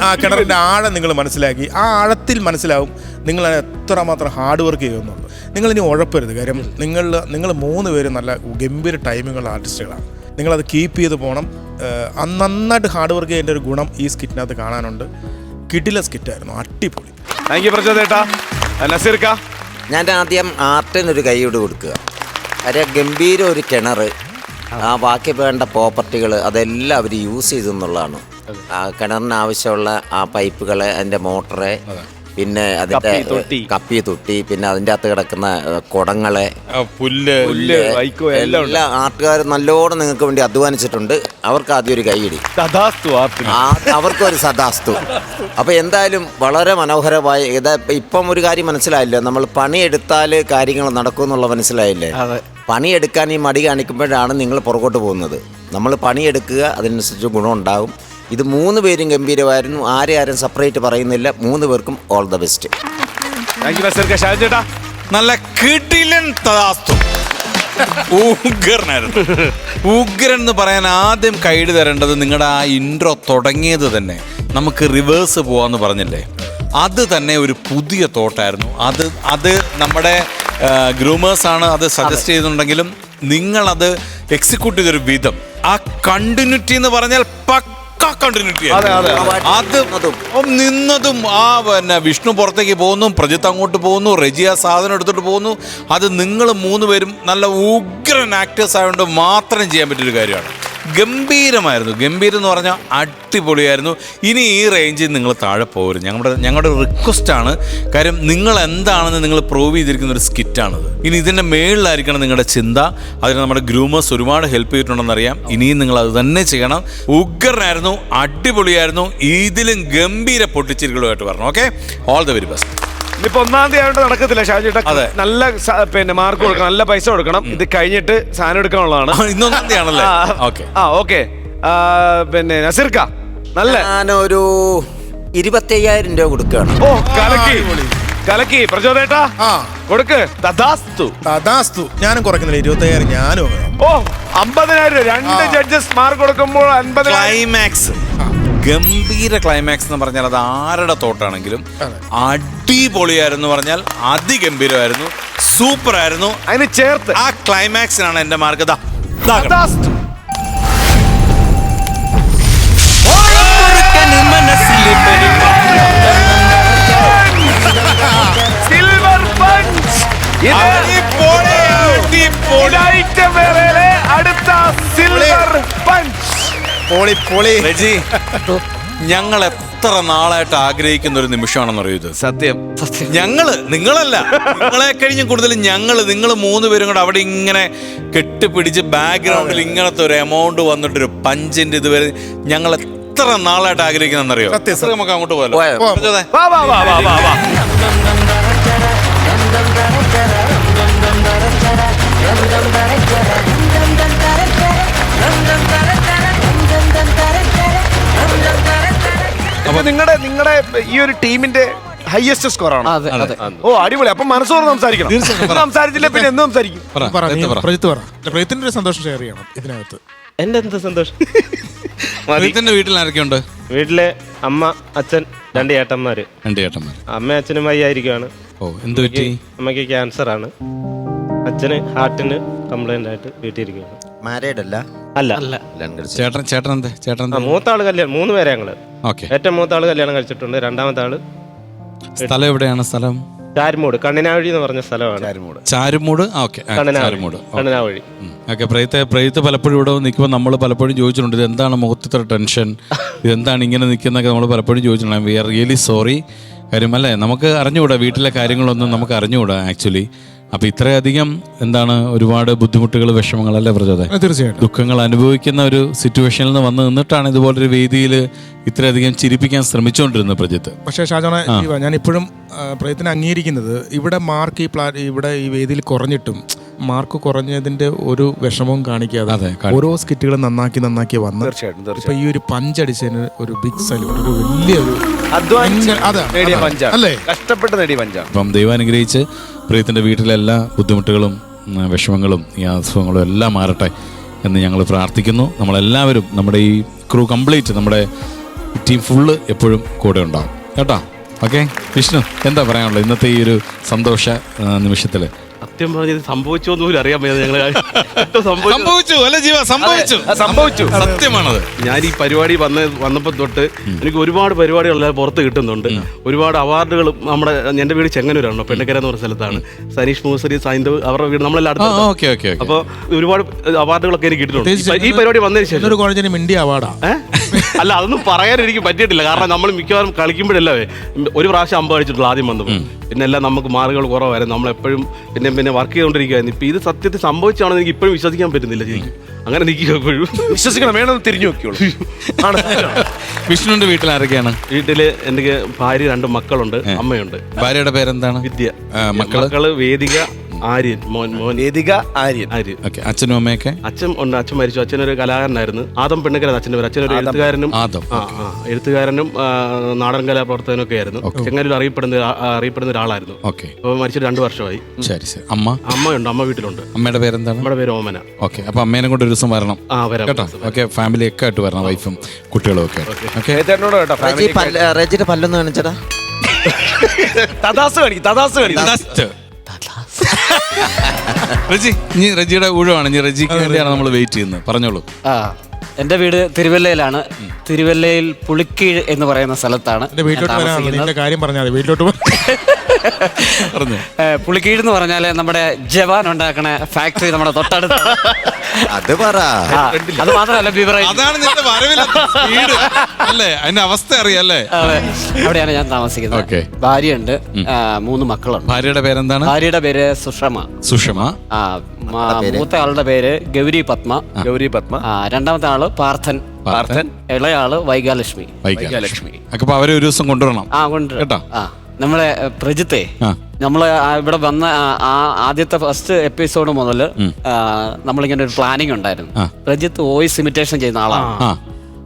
ആ കിണറിൻ്റെ ആഴം നിങ്ങൾ മനസ്സിലാക്കി. ആ ആഴത്തിൽ മനസ്സിലാവും നിങ്ങൾ എത്രമാത്രം ഹാർഡ് വർക്ക് ചെയ്യുന്നുള്ളൂ. നിങ്ങളിനി ഉഴപ്പരുത്. കാര്യം നിങ്ങൾ 3 പേരും നല്ല ഗംഭീര ടൈമിങ്ങുള്ള ആർട്ടിസ്റ്റുകളാണ്. നിങ്ങളത് കീപ്പ് ചെയ്ത് പോകണം. നന്നായിട്ട് ഹാർഡ് വർക്ക് ചെയ്യേണ്ട ഒരു ഗുണം ഈ സ്കിറ്റിനകത്ത് കാണാനുണ്ട്. കിടില സ്കിറ്റായിരുന്നു, അടിപൊളി. Thank you പ്രചോദേട്ടാ. നസീർക്ക, ഞാൻ ആദ്യം ആർട്ടിനൊരു കൈയോട് കൊടുക്കുക. കാര്യം ഗംഭീര ഒരു കിണർ, ആ ബാക്കി വേണ്ട പ്രോപ്പർട്ടികൾ അതെല്ലാം അവർ യൂസ് ചെയ്തെന്നുള്ളതാണ്. ആ കിണറിന് ആവശ്യമുള്ള ആ പൈപ്പുകൾ, അതിൻ്റെ മോട്ടറ്, പിന്നെ അതിൻ്റെ കപ്പി തൊട്ടി, പിന്നെ അതിൻ്റെ അകത്ത് കിടക്കുന്ന കുടങ്ങളെ, പുല്ല്, എല്ലാ ആർട്ടുകാർ നല്ലോണം നിങ്ങൾക്ക് വേണ്ടി അധ്വാനിച്ചിട്ടുണ്ട്. അവർക്ക് ആദ്യം ഒരു കൈയിടി, അവർക്കൊരു സദാസ്തു. അപ്പോൾ എന്തായാലും വളരെ മനോഹരമായി. ഇപ്പം ഒരു കാര്യം മനസ്സിലായില്ലേ, നമ്മൾ പണിയെടുത്താൽ കാര്യങ്ങൾ നടക്കുമെന്നുള്ള മനസ്സിലായില്ലേ. പണിയെടുക്കാൻ ഈ മടി കാണിക്കുമ്പോഴാണ് നിങ്ങൾ പുറകോട്ട് പോകുന്നത്. നമ്മൾ പണിയെടുക്കുക, അതിനനുസരിച്ച് ഗുണമുണ്ടാകും. ഇത് 3 പേരും ഗംഭീരമായിരുന്നു. ആരും സെപ്പറേറ്റ് പറയുന്നില്ല. 3 പേർക്കും ഓൾ ദ ബെസ്റ്റ്. നല്ല കിടിലൻ തഥാസ്തു. ഉഗ്രനായിരുന്നു. ഉഗ്രൻ എന്ന് പറയാൻ ആദ്യം കൈയ്യടി തരേണ്ടത് നിങ്ങളുടെ ആ ഇൻട്രോ തുടങ്ങിയത് തന്നെ നമുക്ക് റിവേഴ്സ് പോവാന്ന് പറഞ്ഞില്ലേ, അത് തന്നെ ഒരു പുതിയ തോട്ടായിരുന്നു. അത് നമ്മുടെ ഗ്രൂമേഴ്സാണ് അത് സജസ്റ്റ് ചെയ്തിട്ടുണ്ടെങ്കിലും നിങ്ങളത് എക്സിക്യൂട്ട് ചെയ്തൊരു വിധം, ആ കണ്ടിന്യൂറ്റി എന്ന് പറഞ്ഞാൽ കണ്ടിന്യൂറ്റി. അത് നിന്നതും ആ വിഷ്ണു പുറത്തേക്ക് പോകുന്നു, പ്രജിത്ത് അങ്ങോട്ട് പോകുന്നു, റെജി ആ സാധനം എടുത്തിട്ട് പോകുന്നു. അത് നിങ്ങൾ 3 പേരും നല്ല ഉഗ്രൻ ആക്ടേഴ്സ് ആയതുകൊണ്ട് മാത്രം ചെയ്യാൻ പറ്റിയൊരു കാര്യമാണ്. ഗംഭീരം എന്ന് പറഞ്ഞാൽ അടിപൊളിയായിരുന്നു. ഇനി ഈ റേഞ്ചിൽ നിങ്ങൾ താഴെ പോകരുത്. ഞങ്ങളുടെ റിക്വസ്റ്റാണ്. കാര്യം നിങ്ങൾ എന്താണെന്ന് നിങ്ങൾ പ്രൂവ് ചെയ്തിരിക്കുന്ന ഒരു സ്കിറ്റാണിത്. ഇനി ഇതിൻ്റെ മേളിലായിരിക്കണം നിങ്ങളുടെ ചിന്ത. അതിന് നമ്മുടെ ഗ്രൂമേഴ്സ് ഒരുപാട് ഹെൽപ്പ് ചെയ്തിട്ടുണ്ടെന്നറിയാം. ഇനിയും നിങ്ങൾ അത് തന്നെ ചെയ്യണം. ഉഗ്രനായിരുന്നു, അടിപൊളിയായിരുന്നു. ഇതിലും ഗംഭീര പൊട്ടിച്ചിരികളുമായിട്ട് പറഞ്ഞു. Okay, all the very best. ഇനിയിപ്പോ 1-ാം തീയതി ആയതുകൊണ്ട് നടക്കത്തില്ല ഷാജേട്ടാ. അതെ. നല്ല മാർക്ക് കൊടുക്കണം, നല്ല പൈസ കൊടുക്കണം. ഇത് കഴിഞ്ഞിട്ട് സാധനം എടുക്കാനുള്ളതാണ്. ഇന്ന് 1-ാം തീയതി ആണല്ലേ? ഓക്കെ. ഓക്കെ. നസീർക്ക നല്ല ഞാനൊരു 25,000 രൂപ കൊടുക്കുകയാണ്. ഓ കലക്കി പ്രചോദേട്ടാ കൊടുക്ക്. തഥാസ്തു. ഞാനും കുറയ്ക്കുന്നില്ല, 25,000 ഞാനും. ഓ 50,000. 2 ജഡ്ജസ് മാർക്ക് കൊടുക്കുമ്പോൾ 50,000. ക്ലൈമാക്സ്, ഗംഭീര ക്ലൈമാക്സ് എന്ന് പറഞ്ഞാൽ അത് ആരുടെ തോട്ടാണെങ്കിലും അടിപൊളിയായിരുന്നു പറഞ്ഞാൽ അതിഗംഭീരമായിരുന്നു, സൂപ്പർ ആയിരുന്നു. അതിന് ചേർത്ത് ആ ക്ലൈമാക്സിനാണ് എന്റെ മാർക്ക്. തഥാസ്തു. Silver punch. അടുത്ത സിൽവർ പഞ്ച്. റെജി, ഞങ്ങൾ എത്ര നാളായിട്ട് ആഗ്രഹിക്കുന്ന ഒരു നിമിഷമാണെന്ന് അറിയത്. സത്യം. നിങ്ങളല്ല, നിങ്ങളെ കഴിഞ്ഞ് കൂടുതൽ നിങ്ങൾ 3 പേരും കൂടെ അവിടെ ഇങ്ങനെ കെട്ടിപ്പിടിച്ച് ബാക്ക്ഗ്രൗണ്ടിൽ ഇങ്ങനത്തെ ഒരു എമൗണ്ട് വന്നിട്ടൊരു പഞ്ചിന്റെ ഇതുവരെ ഞങ്ങൾ എത്ര നാളായിട്ട് ആഗ്രഹിക്കുന്നറിയോ. നമുക്ക് അങ്ങോട്ട് പോയല്ലോ. അപ്പൊ നിങ്ങളുടെ ഈ ഒരു ടീമിന്റെ ഹയസ്റ്റ് സ്കോർ ആണ്. ഓ അടിപൊളി. അപ്പൊ മനസ്സോറ് സംസാരിക്കണം. സംസാരിച്ചില്ല പിന്നെ എന്ത് സംസാരിക്കും? പ്രജിത്തിന്റെ ഒരു സന്തോഷം ഷെയർ ചെയ്യണം ഇതിനകത്ത്. എന്റെ എന്ത് സന്തോഷം. വീട്ടിൽ ആരൊക്കെയുണ്ട്? വീട്ടിലെ അമ്മ, അച്ഛൻ, 2 ചേട്ടന്മാര്. അമ്മ അച്ഛനും വയ്യായിരിക്കുകയാണ്. ഓ, എന്ത് പറ്റി? അമ്മയ്ക്ക് ക്യാൻസർ ആണ്. അച്ഛന് ഹാർട്ടിന് കംപ്ലൈന്റ് ആയിട്ട് വീട്ടിൽ ഇരിക്കുകയാണ്. മാരീഡ് അല്ല? അല്ല. ചേട്ടൻ മൂത്താള് കല്യാണം, 3 പേരെ ഞങ്ങള്. ഓക്കെ. ഏറ്റവും മൂത്താള് കല്യാണം കഴിച്ചിട്ടുണ്ട്. 2ാമത്തെ ആള് സ്ഥലം എവിടെയാണ്? സ്ഥലം ചാരുമൂട്, കണ്ണിനാവഴി എന്ന് പറഞ്ഞ സ്ഥലമാണ്. ചാരുമൂട്. ഓക്കെ, കണ്ണിനാവഴി. ഓക്കെ. പ്രയത്ത് പലപ്പോഴും ഇവിടെ നിൽക്കുമ്പോൾ നമ്മൾ പലപ്പോഴും ചോദിച്ചിട്ടുണ്ട്, ഇത് എന്താണ് മുഖത്തിത്ര ടെൻഷൻ, ഇതെന്താണ് ഇങ്ങനെ നിൽക്കുന്നതൊക്കെ നമ്മൾ പലപ്പോഴും ചോദിച്ചിട്ടുണ്ട്. We are really sorry. കാര്യം അല്ലേ, നമുക്ക് അറിഞ്ഞുകൂടാ, വീട്ടിലെ കാര്യങ്ങളൊന്നും നമുക്ക് അറിഞ്ഞുകൂടാ ആക്ച്വലി. അപ്പൊ ഇത്രയധികം ഒരുപാട് ബുദ്ധിമുട്ടുകൾ, വിഷമങ്ങളല്ലേ പ്രചോദനം, തീർച്ചയായിട്ടും ദുഃഖങ്ങൾ അനുഭവിക്കുന്ന ഒരു സിറ്റുവേഷനിൽ നിന്ന് വന്ന് നിന്നിട്ടാണ് ഇതുപോലൊരു വേദിയിൽ ഇത്രയധികം ചിരിപ്പിക്കാൻ ശ്രമിച്ചുകൊണ്ടിരുന്നത് പ്രജിത്ത്. പക്ഷേ ഷാജോണെ, ഞാൻ ഇപ്പോഴും പ്രയത്നം അംഗീകരിക്കുന്നത് ഇവിടെ മാർക്ക് ഇവിടെ ഈ വേദിയിൽ കുറഞ്ഞിട്ടും മാർക്ക് കുറഞ്ഞതിന്റെ ഒരു വിഷമവും കാണിക്കാതെ ഓരോ സ്കിറ്റുകളും നന്നാക്കി വന്ന് ഇപ്പൊ ഈ ഒരു പഞ്ചടിച്ചതിന് ഒരു ബിഗ് സല്യൂട്ട്, ഒരു വലിയൊരു അല്ലേ, കഷ്ടപ്പെട്ട് നേടിയ പഞ്ചാണ്. അപ്പം ദൈവം അനുഗ്രഹിച്ച് പ്രീയത്തിൻ്റെ വീട്ടിലെ എല്ലാ ബുദ്ധിമുട്ടുകളും വിഷമങ്ങളും ഈ അസുഖങ്ങളും എല്ലാം മാറട്ടെ എന്ന് ഞങ്ങൾ പ്രാർത്ഥിക്കുന്നു. നമ്മളെല്ലാവരും, നമ്മുടെ ഈ ക്രൂ കംപ്ലീറ്റ്, നമ്മുടെ ടീം ഫുള്ള് എപ്പോഴും കൂടെ ഉണ്ടാവും കേട്ടോ. ഓക്കെ, വിഷ്ണു എന്താ പറയാനുള്ളത് ഇന്നത്തെ ഈ ഒരു സന്തോഷ നിമിഷത്തിൽ? സത്യം പറഞ്ഞത് സംഭവിച്ചോന്നുപോലും അറിയാൻ പറ്റാതെ ഞങ്ങൾ സംഭവിച്ചു അല്ലേ ജീവ? സംഭവിച്ചു, സത്യമാണത്. ഞാൻ ഈ പരിപാടി വന്നപ്പോൾ തൊട്ട് എനിക്ക് ഒരുപാട് പരിപാടികളെല്ലാം പുറത്ത് കിട്ടുന്നുണ്ട്. ഒരുപാട് അവാർഡുകൾ. എൻ്റെ വീട് ചെങ്ങന്നൂരാണോ, പെണ്ണക്കര എന്ന് പറഞ്ഞ സ്ഥലത്താണ്. സനീഷ് മൂസരി, സൈന്ധവ്, അവരുടെ വീട് നമ്മളെല്ലാം അടുത്ത്. അപ്പോൾ ഒരുപാട് അവാർഡുകളൊക്കെ എനിക്ക് കിട്ടിയിട്ടുണ്ട് ഈ പരിപാടി വന്നതിന് ശേഷം. ഇന്ത്യ അവാർഡാ? അല്ല, അതൊന്നും പറയാൻ എനിക്ക് പറ്റിയിട്ടില്ല. കാരണം നമ്മൾ മിക്കവാറും കളിക്കുമ്പോഴല്ലേ ഒരു പ്രാവശ്യം 50 അടിച്ചിട്ടുള്ളൂ ആദ്യം വന്നപ്പോൾ. പിന്നെ എല്ലാം നമുക്ക് മാർക്കുകൾ കുറവായിരുന്നു. നമ്മളെപ്പോഴും പിന്നെ വർക്ക് ചെയ്തുകൊണ്ടിരിക്കുകയായിരുന്നു. ഇപ്പൊ ഇത് സത്യത്തിൽ സംഭവിച്ചാണെന്ന് എനിക്ക് ഇപ്പോഴും വിശ്വസിക്കാൻ പറ്റുന്നില്ല. ശരിക്കും അങ്ങനെ നിൽക്കുക. എപ്പോഴും വിശ്വസിക്കണം, വേണമെന്ന് തിരിഞ്ഞു നോക്കിയോളൂ. വിഷ്ണുവിന്റെ വീട്ടിൽ ആരൊക്കെയാണ്? വീട്ടില് എനിക്ക് ഭാര്യ, 2 മക്കളുണ്ട്, അമ്മയുണ്ട്. ഭാര്യയുടെ പേരെന്താണ്? വിദ്യ. മക്കള് വേദിക, ആര്യൻ. മോൻ വേദിക, ആര്യൻ. അച്ഛനും അമ്മയൊക്കെ? അച്ഛൻ ഉണ്ട്, അച്ഛൻ മരിച്ചു. അച്ഛനൊരു കലാകാരനായിരുന്നു. ആദം പെണ്ണക്കര അച്ഛൻ്റെ പേര്. അച്ഛനൊരു എഴുത്തുകാരനും നാടൻ കലാപ്രവർത്തകനും ഒക്കെ ആയിരുന്നു. ചെങ്ങന്നൂർ അറിയപ്പെടുന്ന ഒരാളായിരുന്നു. അപ്പൊ മരിച്ചിട്ട് 2 വർഷമായി. അമ്മയുണ്ട്, അമ്മ വീട്ടിലുണ്ട്. അമ്മയുടെ പേരെന്താണ്? നമ്മുടെ പേര് ഓമന. ഓക്കെ, അപ്പൊ അമ്മേനെ കൊണ്ട് ഒരു ദിവസം വരണം കേട്ടോ. ഓക്കെ, ഫാമിലി ഒക്കെ ആയിട്ട് വരണം, വൈഫും കുട്ടികളും ഒക്കെ. റെജിയുടെ പല്ലൊന്ന് കാണിച്ചടാ. റജി, ഇനി റജിയുടെ ഊഴമാണ്. ഇനി റജിക്ക് വേണ്ടിയാണ് നമ്മൾ വെയിറ്റ് ചെയ്യുന്നത്. പറഞ്ഞോളൂ. എൻ്റെ വീട് തിരുവല്ലയിലാണ്. തിരുവല്ലയിൽ പുളിക്കീഴ് എന്ന് പറയുന്ന സ്ഥലത്താണ്. പുളിക്കീഴ് എന്ന് പറഞ്ഞാൽ നമ്മുടെ ജവാൻ ഉണ്ടാക്കണ ഫാക്ടറി നമ്മുടെ തൊട്ടടുത്ത്. അത് പറ. അത് മാത്രമല്ല ബിവറേജ്. അതാണ് നിന്റെ വരവിലെ സ്പീഡ് അല്ലേ? അതിന്റെ അവസ്ഥ അറിയാല്ലേ? അവിടെയാണ് ഞാൻ താമസിക്കുന്നത്. Okay. ഭാര്യയുണ്ട്, 3 മക്കളുണ്ട്. ഭാര്യയുടെ പേരെന്താണ്? ഭാര്യയുടെ പേര് സുഷമ. സുഷമ. മൂത്ത ആളുടെ പേര് ഗൗരി പത്മ. രണ്ടാമത്തെ ആള് പാർത്ഥൻ. ഇളയാള് വൈകാലക്ഷ്മി. അപ്പൊ അവരെ ഒരു ദിവസം കൊണ്ടുവരണം കേട്ടോ. നമ്മളെ പ്രജിത്തെ നമ്മള് ഇവിടെ വന്ന ആദ്യത്തെ ഫസ്റ്റ് എപ്പിസോഡ് മുതൽ നമ്മളിങ്ങനെ ഒരു പ്ലാനിങ് ഉണ്ടായിരുന്നു. പ്രജിത്ത് വോയിസ് ഇമിറ്റേഷൻ ചെയ്യുന്ന ആളാണ്.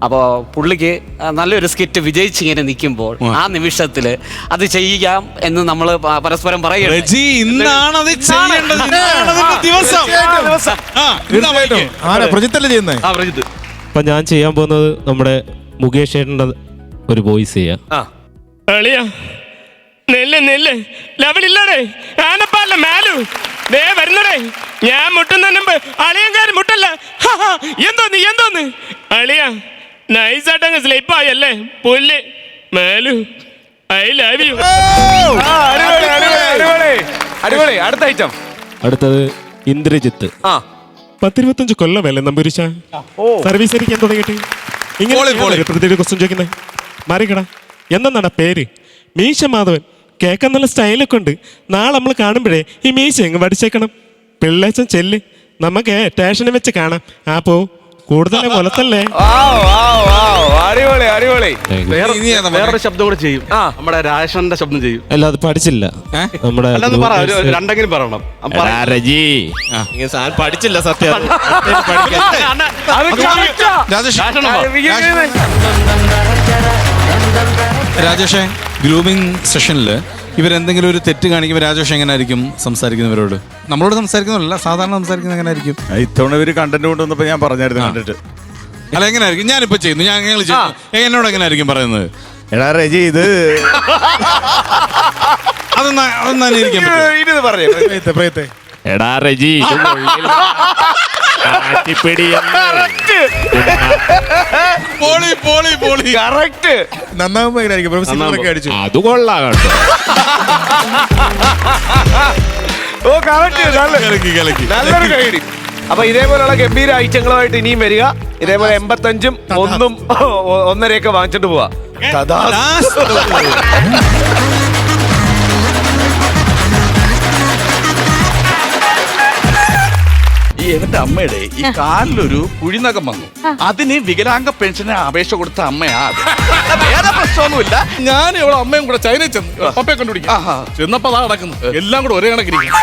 അപ്പോ പുള്ളിക്ക് നല്ലൊരു സ്കിറ്റ് വിജയിച്ചിങ്ങനെ നിൽക്കുമ്പോൾ ആ നിമിഷത്തില് അത് ചെയ്യാം എന്ന് നമ്മൾ പരസ്പരം പറയുകയാണ്. അപ്പൊ ഞാൻ ചെയ്യാൻ പോകുന്നത് നമ്മുടെ മുകേഷ് ചേട്ടൻ്റെ ഒരു വോയിസ് ചെയ്യാം. നെല്ല് ലെവലില്ലടേ, ആനപ്പാല മാലു ദേ വരുന്നടേ. ഞാൻ മുട്ടുന്ന മുമ്പ് അളിയങ്കാരൻ മുട്ടല്ല. എന്തോന്ന് അളിയ നൈസായിട്ടങ്ങ് സ്ലിപ്പായല്ലേ പുല്ല്. Malu I love you. അടിപൊളി. അടുത്ത ഐറ്റം. അടുത്തത് ഇന്ദ്രജിത്ത്. 10-25 കൊല്ലമല്ലേ നമ്പൂരിശ സർവീസ് ഇരിക്കാൻ തുടങ്ങിയിട്ട്? ഇങ്ങനെ പ്രത്യേക ക്വസ്റ്റ്യൻ ചോദിക്കുന്നത് മാറിക്കടാ. എന്താണ് പേര്? മീശ മാധവൻ. കേൾക്കാൻ നല്ല സ്റ്റൈലൊക്കെ ഉണ്ട്. നാളെ നമ്മൾ കാണുമ്പോഴേ ഈ മീശ എങ്ങ് പഠിച്ചേക്കണം. പിള്ളേച്ചൻ ചെല്ല്, നമുക്ക് സ്റ്റേഷനിൽ വെച്ച് കാണാം. ആ പോ, കൂടുതൽ കൊലത്തല്ലേ. വേറൊരു ശബ്ദം കൂടെ ചെയ്യും. നമ്മുടെ രാജേഷന്റെ ശബ്ദം ചെയ്യും. അല്ല അത് പഠിച്ചില്ല. നമ്മുടെ രണ്ടെങ്കിലും പറയണം. പഠിച്ചില്ല സത്യം. രാജേഷേ, ഗ്രൂമിംഗ് സെഷനില് ഇവരെന്തെങ്കിലും ഒരു തെറ്റ് കാണിക്കുമ്പോൾ രാജേഷ് എങ്ങനെ ആയിരിക്കും സംസാരിക്കുന്നവരോട്? നമ്മളോട് സംസാരിക്കുന്നതല്ല, സാധാരണ സംസാരിക്കുന്നത് എങ്ങനെ ആയിരിക്കും? ഇത്തവണ ഇവര് കണ്ടന്റ് കൊണ്ടുവന്നപ്പോ ഞാൻ പറഞ്ഞായിരുന്നു കണ്ടിട്ട്. അല്ല എങ്ങനെ ആയിരിക്കും? ഞാനിപ്പോ ചെയ്യുന്നു, ഞാൻ എന്നോട് എങ്ങനെ ആയിരിക്കും പറയുന്നത്? എടാ റെജി ഇത് എടാ റെജി നന്നാവുമ്പോ എങ്ങനെയായിരിക്കും? പ്രൊഫസറൊക്കെ അടിച്ചു. അത് കൊള്ളാം കേട്ടോ. നല്ലൊരു കൈഡി. അപ്പൊ ഇതേപോലെയുള്ള ഗംഭീര ഐറ്റങ്ങളുമായിട്ട് ഇനിയും വരിക. ഇതേപോലെ 85ഉം 1ഉം 1.5 വാങ്ങിച്ചിട്ട് പോവാ. ഈ എന്റെ അമ്മയുടെ ഈ കാലിലൊരു കുഴിനകം വന്നു. അതിന് വികലാംഗ പെൻഷന് അപേക്ഷ കൊടുത്ത അമ്മയാ. വേറെ പ്രശ്നമൊന്നുമില്ല. ഞാൻ ഇവിടെ അമ്മയും കൂടെ ചൈനയിൽ ചെന്നു പപ്പയെ കണ്ടുപിടിക്കും. ചെന്നപ്പോ അതാ നടക്കുന്നു. എല്ലാം കൂടെ ഒരേ കണക്കിരിക്കും.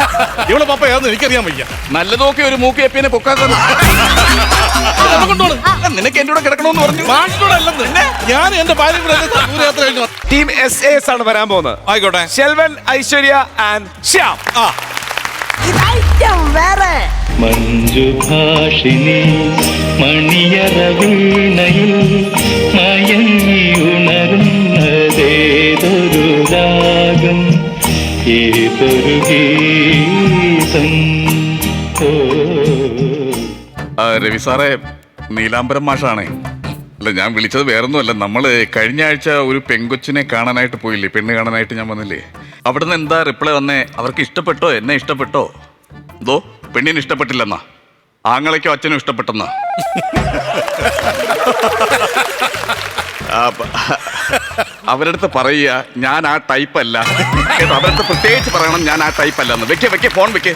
ഇവിടെ പപ്പ ഏതെന്ന് എനിക്കറിയാൻ വയ്യ. നല്ലതൊക്കെ ഒരു മൂക്ക് എപ്പിനെ പൊക്കാക്കുന്നു. നിനക്ക് എന്റെ കൂടെ കിടക്കണമെന്ന് പറഞ്ഞു. ഞാൻ എന്റെ ഭാര്യ കൂടെ ദൂരയാത്ര കഴിഞ്ഞു. ടീം SAS ആണ് വരാൻ പോകുന്നത്. ആയിക്കോട്ടെ. ഷെൽവൻ, ഐശ്വര്യ ആൻഡ് ശ്യാം. മഞ്ജുഭാഷിണി മണിയറ വീണയിൽ മയങ്ങിയുണരുന്നതേതൊരു രാഗം, ഏതൊരു ഗീതം. രവി സാറേ, നീലാംബരം മാഷാണേ. അല്ല, ഞാൻ വിളിച്ചത് വേറൊന്നുമല്ല. നമ്മള് കഴിഞ്ഞ ആഴ്ച ഒരു പെങ്കൊച്ചിനെ കാണാനായിട്ട് പോയില്ലേ, പെണ്ണ് കാണാനായിട്ട് ഞാൻ വന്നില്ലേ? അവിടുന്ന് എന്താ റിപ്ലൈ വന്നേ? അവർക്ക് ഇഷ്ടപ്പെട്ടോ? എന്നെ ഇഷ്ടപ്പെട്ടോ? എന്തോ പെണ്ണിന് ഇഷ്ടപ്പെട്ടില്ലെന്നാ, ആങ്ങളയ്ക്കോ അച്ഛനും ഇഷ്ടപ്പെട്ടെന്നാ. അവരടുത്ത് പറയുക ഞാൻ ആ ടൈപ്പ് അല്ല. അവരടുത്ത് പ്രത്യേകിച്ച് പറയണം ഞാൻ ആ ടൈപ്പ് അല്ലെന്ന്. വെക്കേ ഫോൺ വെക്കേ.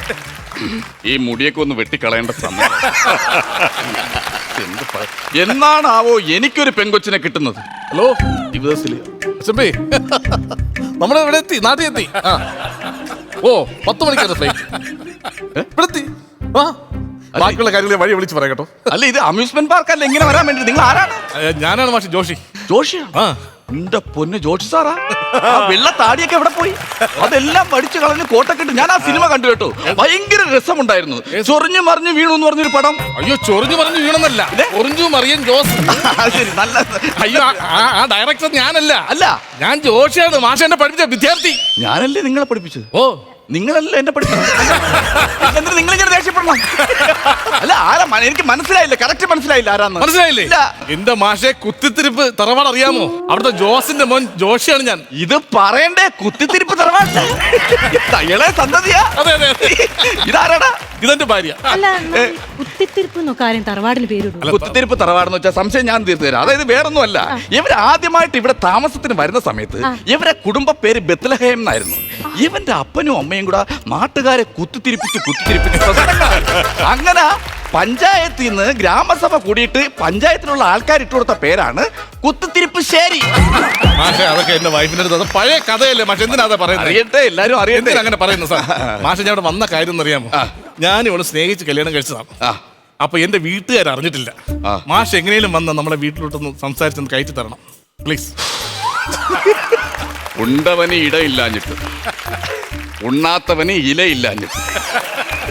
ഈ മുടിയൊക്കെ ഒന്ന് വെട്ടിക്കളയേണ്ട സമയം. എന്നാണാവോ എനിക്കൊരു പെങ്കൊച്ചിനെ കിട്ടുന്നത്? ഹലോ, ജീവിതത്തിൽ നമ്മുടെ ഇവിടെ എത്തി, നാട്ടിൽ എത്തി. 10 മണിക്കാണ് ഫ്ലൈറ്റ്. ബാക്കിയുള്ള കാര്യങ്ങൾ വഴി വിളിച്ച് പറയാം കേട്ടോ. അല്ല, ഇത് അമ്യൂസ്മെന്റ് പാർക്ക് അല്ല, ഇങ്ങനെ വരാൻ വേണ്ടി. നിങ്ങൾ ആരാണ്? ഞാനാണ് മാഷി ജോഷി. ജോഷിയാണ്? എന്റെ പൊന്ന് ജോഷി സാറാ. വെള്ള താടിയൊക്കെ എവിടെ പോയി? അതെല്ലാം പഠിച്ചു കളഞ്ഞ് കോട്ടക്കെട്ട്. ഞാൻ ആ സിനിമ കണ്ടു കേട്ടോ, ഭയങ്കര രസമുണ്ടായിരുന്നു. ചൊറിഞ്ഞു മറിഞ്ഞു വീണു എന്ന് പറഞ്ഞൊരു പടം. അയ്യോ, ചൊറിഞ്ഞു മറിഞ്ഞു വീണെന്നല്ല, ചൊറിഞ്ഞു മറിയൻ ജോസ്. ശരി, നല്ല. അയ്യോ, ആ ഡയറക്ടർ ഞാനല്ല. അല്ല, ഞാൻ ജോഷിയാണ്. മാഷ എന്നെ പഠിപ്പിച്ച വിദ്യാർത്ഥി. ഞാനല്ലേ നിങ്ങളെ പഠിപ്പിച്ചത്? ഓ, നിങ്ങളല്ല എന്നെ പഠിപ്പിച്ചത്. എന്നിട്ട് നിങ്ങളിങ്ങനെ ദേഷ്യപ്പെടണം? അല്ല, ആരാ? എനിക്ക് മനസ്സിലായില്ല, കറക്റ്റ് മനസ്സിലായില്ല ആരാന്ന്. മനസ്സിലായില്ലേ? എന്റെ മാഷെ കുത്തിത്തിരിപ്പ് തറവാട് അറിയാമോ? അവിടുത്തെ ജോസിന്റെ മോൻ ജോഷിയാണ് ഞാൻ. ഇത് പറയണ്ടേ? കുത്തിത്തിരിപ്പ് തറവാട് ഇളയ സന്തതിയാ? അതെ അതെ. ഇതാരാടാ? ഇതെന്റെ ഭാര്യ. അല്ല കുത്തിത്തിരിപ്പ് എന്നൊക്കെ ആരും തറവാടിന് പേരിടും. കുത്തിത്തിരിപ്പ് തറവാടെന്ന് വെച്ചാൽ സംശയം ഞാൻ തീർത്തു തരാം. അതായത് വേറൊന്നും അല്ല, ഇവർ ആദ്യമായിട്ട് ഇവിടെ താമസത്തിന് വരുന്ന സമയത്ത് ഇവരെ കുടുംബ പേര് ബെത്ലഹേം എന്നായിരുന്നു. ഇവന്റെ അപ്പനും അമ്മയും കൂടെ നാട്ടുകാരെ കുത്തിത്തിരിപ്പിച്ച് പ്രശ്നങ്ങളായി. അങ്ങനെ പഞ്ചായത്തിൽ നിന്ന് ഗ്രാമസഭ കൂടിയിട്ട് പഞ്ചായത്തിലുള്ള ആൾക്കാർ ഇട്ടുകൊടുത്ത പേരാണ് കുത്തിത്തിരിപ്പ് ശരി. മാഷെ അതൊക്കെ എന്റെ വൈഫിന്റെ അടുത്ത് പഴയ കഥയല്ലേ മാഷെ, എന്തിനാ പറയുന്നത്? അറിയട്ടെ, എല്ലാരും അറിയട്ടെ. അങ്ങനെ പറയുന്നു സാർ. മാഷെ ഞാൻ ഇവിടെ വന്ന കാര്യം എന്നറിയാമോ? ഞാൻ ഇവിടെ സ്നേഹിച്ച് കല്യാണം കഴിച്ചതാണ്. അപ്പൊ എന്റെ വീട്ടുകാർ അറിഞ്ഞിട്ടില്ല. മാഷ് എങ്ങനെയും വന്ന് നമ്മളെ വീട്ടിലോട്ടൊന്ന് സംസാരിച്ചൊന്ന് കയറ്റി തരണം പ്ലീസ്. ഉണ്ടവന് ഇടയില്ലാഞ്ഞിട്ട്, ഉണ്ണാത്തവന് ഇലയില്ലാഞ്ഞിട്ട്.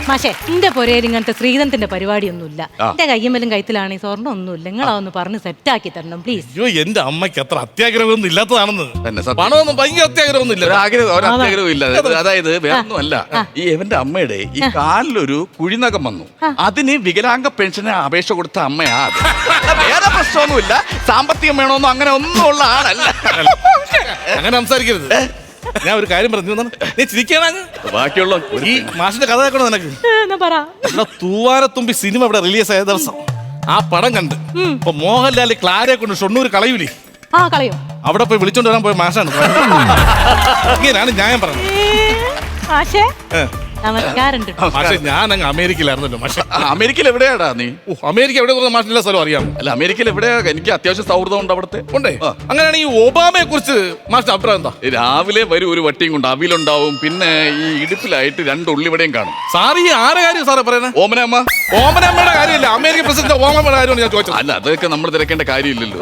മാഷേ എന്റെ പൊരയിൽ ഇങ്ങനത്തെ ശ്രീധനത്തിന്റെ പരിപാടിയൊന്നുമില്ല. എന്റെ കയ്യമ്മലും കൈത്തിലാണ് സ്വർണ്ണം ഒന്നുമില്ല. നിങ്ങളതൊന്ന് പറഞ്ഞ് സെറ്റാക്കി തരണം പ്ലീസ്. അയ്യോ എന്റെ അമ്മയ്ക്ക് അത്ര അത്യാഗ്രഹമൊന്നും ഇല്ലാത്തതാണെന്ന്. പണമൊന്നും ഭയങ്കര അത്യാഗ്രഹമൊന്നും ഇല്ല. ഒരാഗ്രഹവും ഇല്ല. അതായത് വേറൊന്നും അല്ല, ഈ എവന്റെ അമ്മയുടെ ഈ കാലിലൊരു കുഴിനകം വന്നു. അതിന് വികലാംഗ പെൻഷന് അപേക്ഷ കൊടുത്ത അമ്മയാ. വേറെ പ്രശ്നമൊന്നുമില്ല, സാമ്പത്തികം വേണമെന്നോ അങ്ങനെ ഒന്നും ഉള്ള ആളല്ല. അങ്ങനെ സംസാരിക്കരുത്. ഞാൻ ഒരു കാര്യം പറഞ്ഞു, നീ ചിരിക്കാണ്. ബാക്കിയുള്ള ഈ മാഷിന്റെ കഥ കേൾക്കണോ നിനക്ക്? ഇവിടെ തൂവാനത്തുമ്പി സിനിമ ഇവിടെ റിലീസ് ആയ ദിവസം ആ പടം കണ്ട് ഇപ്പൊ മോഹൻലാൽ ക്ലാരയെ കൊണ്ട് ഷൊണ്ണൂർ കളയൂലേ, കളയും. അവിടെ പോയി വിളിച്ചോണ്ട് വരാൻ പോയ മാഷാണ്. ഇങ്ങനെയാണ് ന്യായം പറഞ്ഞത്. പക്ഷെ ഞാൻ അങ്ങ് അമേരിക്കയിലായിരുന്നല്ലോ. പക്ഷെ അമേരിക്കയിൽ എവിടെയാടാ നീ? അമേരിക്ക എവിടെ മാഷിന്റെ സ്ഥലം അറിയാം? അല്ല, അമേരിക്കയിൽ എവിടെയാ? എനിക്ക് അത്യാവശ്യം സൗഹൃദം ഉണ്ട് അവിടുത്തെ. ഉണ്ടേ? അങ്ങനെയാണെങ്കിൽ ഈ ഒബാമയെ കുറിച്ച് മാഷിന്റെ അഭിപ്രായം എന്താ? രാവിലെ വരും ഒരു വട്ടിയും കൊണ്ട് അവിലുണ്ടാവും, പിന്നെ ഈ ഇടുപ്പിലായിട്ട് 2 ഉള്ളിവിടെയും കാണും. സാർ ഈ ആരെ കാര്യം സാറേ പറയുന്നത്? ഓമനമ്മ. ഓമനമ്മയുടെ കാര്യമില്ല, അമേരിക്കൻ പ്രസിഡന്റ് ഓമനമ്മയുടെ കാര്യമാണ് ഞാൻ ചോദിച്ചത്. അല്ല, അതൊക്കെ നമ്മൾ തിരക്കേണ്ട കാര്യമില്ലല്ലോ.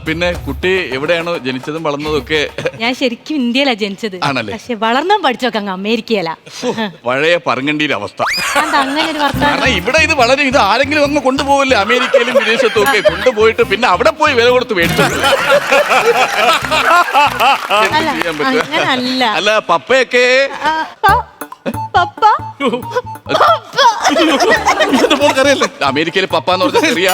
പിന്നെ കുട്ടി എവിടെയാണോ ജനിച്ചതും വളർന്നതും ഒക്കെ? ഞാൻ ശരിക്കും ഇന്ത്യയിലാ ജനിച്ചത്. പക്ഷെ വളർന്നും പഠിച്ചൊക്കെ അങ്ങ് അമേരിക്കയിലാ. പഴയ പറങ്ങണ്ടിയുടെ അവസ്ഥ. അങ്ങനെ ഒരു വർത്തമാനം ഇവിടെ ഇത് വളരെ ഇത് ആരെങ്കിലും ഒന്ന് കൊണ്ടുപോകില്ലേ, അമേരിക്കയിലും വിദേശത്തും ഒക്കെ കൊണ്ടുപോയിട്ട് പിന്നെ അവിടെ പോയി വില കൊടുത്ത് മേടിച്ചു. അല്ല പപ്പയൊക്കെ അമേരിക്കയിൽ പപ്പ എന്ന് പറഞ്ഞാൽ ചെറിയ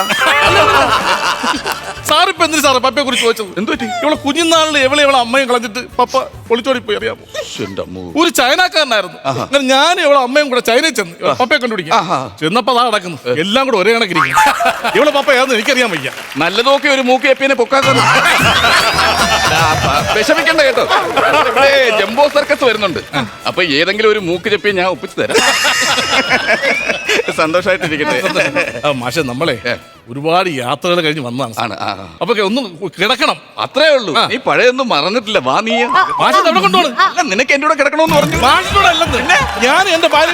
സാറിപ്പോ എന്തിനു സാറേ പപ്പയെ കുറിച്ച് ചോദിച്ചത്? എന്തുപറ്റി? ഇവളെ കുഞ്ഞുനാളിൽ എവളെ അമ്മയും കളഞ്ഞിട്ട് പപ്പ ഒളിച്ചോടി പോയി. അറിയാമോ? ഒരു ചൈനക്കാരനായിരുന്നു. അങ്ങനെ ഞാൻ ഇവളെ അമ്മയും കൂടെ ചൈനയിൽ ചെന്ന് പപ്പയെ കണ്ടുപിടിക്കാം. ചെന്നപ്പോ അതാ നടക്കുന്നു, എല്ലാം കൂടെ ഒരേ കണക്കിരിക്കും. ഇവളെ പപ്പ ഏതെന്ന് എനിക്കറിയാൻ വയ്യ. നല്ലതൊക്കെ ഒരു മൂക്കിയപ്പിനെ പൊക്കാക്കുന്നു. വിഷമിക്കണ്ട കേട്ടോ, ഇവിടെ ജംബോ സർക്കസ് വരുന്നുണ്ട്. അപ്പൊ ഏതെങ്കിലും ഒരു മൂക്ക് ചെപ്പി ഞാൻ ഒപ്പിച്ചു തരാം. സന്തോഷമായിട്ടിരിക്കട്ടെ. മാഷെ നമ്മളെ ഒരുപാട് യാത്രകൾ കഴിഞ്ഞ് വന്നതാണ്. അപ്പൊ ഒന്ന് കിടക്കണം, അത്രേ ഉള്ളൂ. നീ പഴയൊന്നും മറന്നിട്ടില്ല. വാ നീ അവിടെ കൊണ്ടുപോകണം. നിനക്ക് എന്റെ കൂടെ കിടക്കണമെന്ന് പറഞ്ഞു. ഞാൻ എന്റെ ഭാര്യ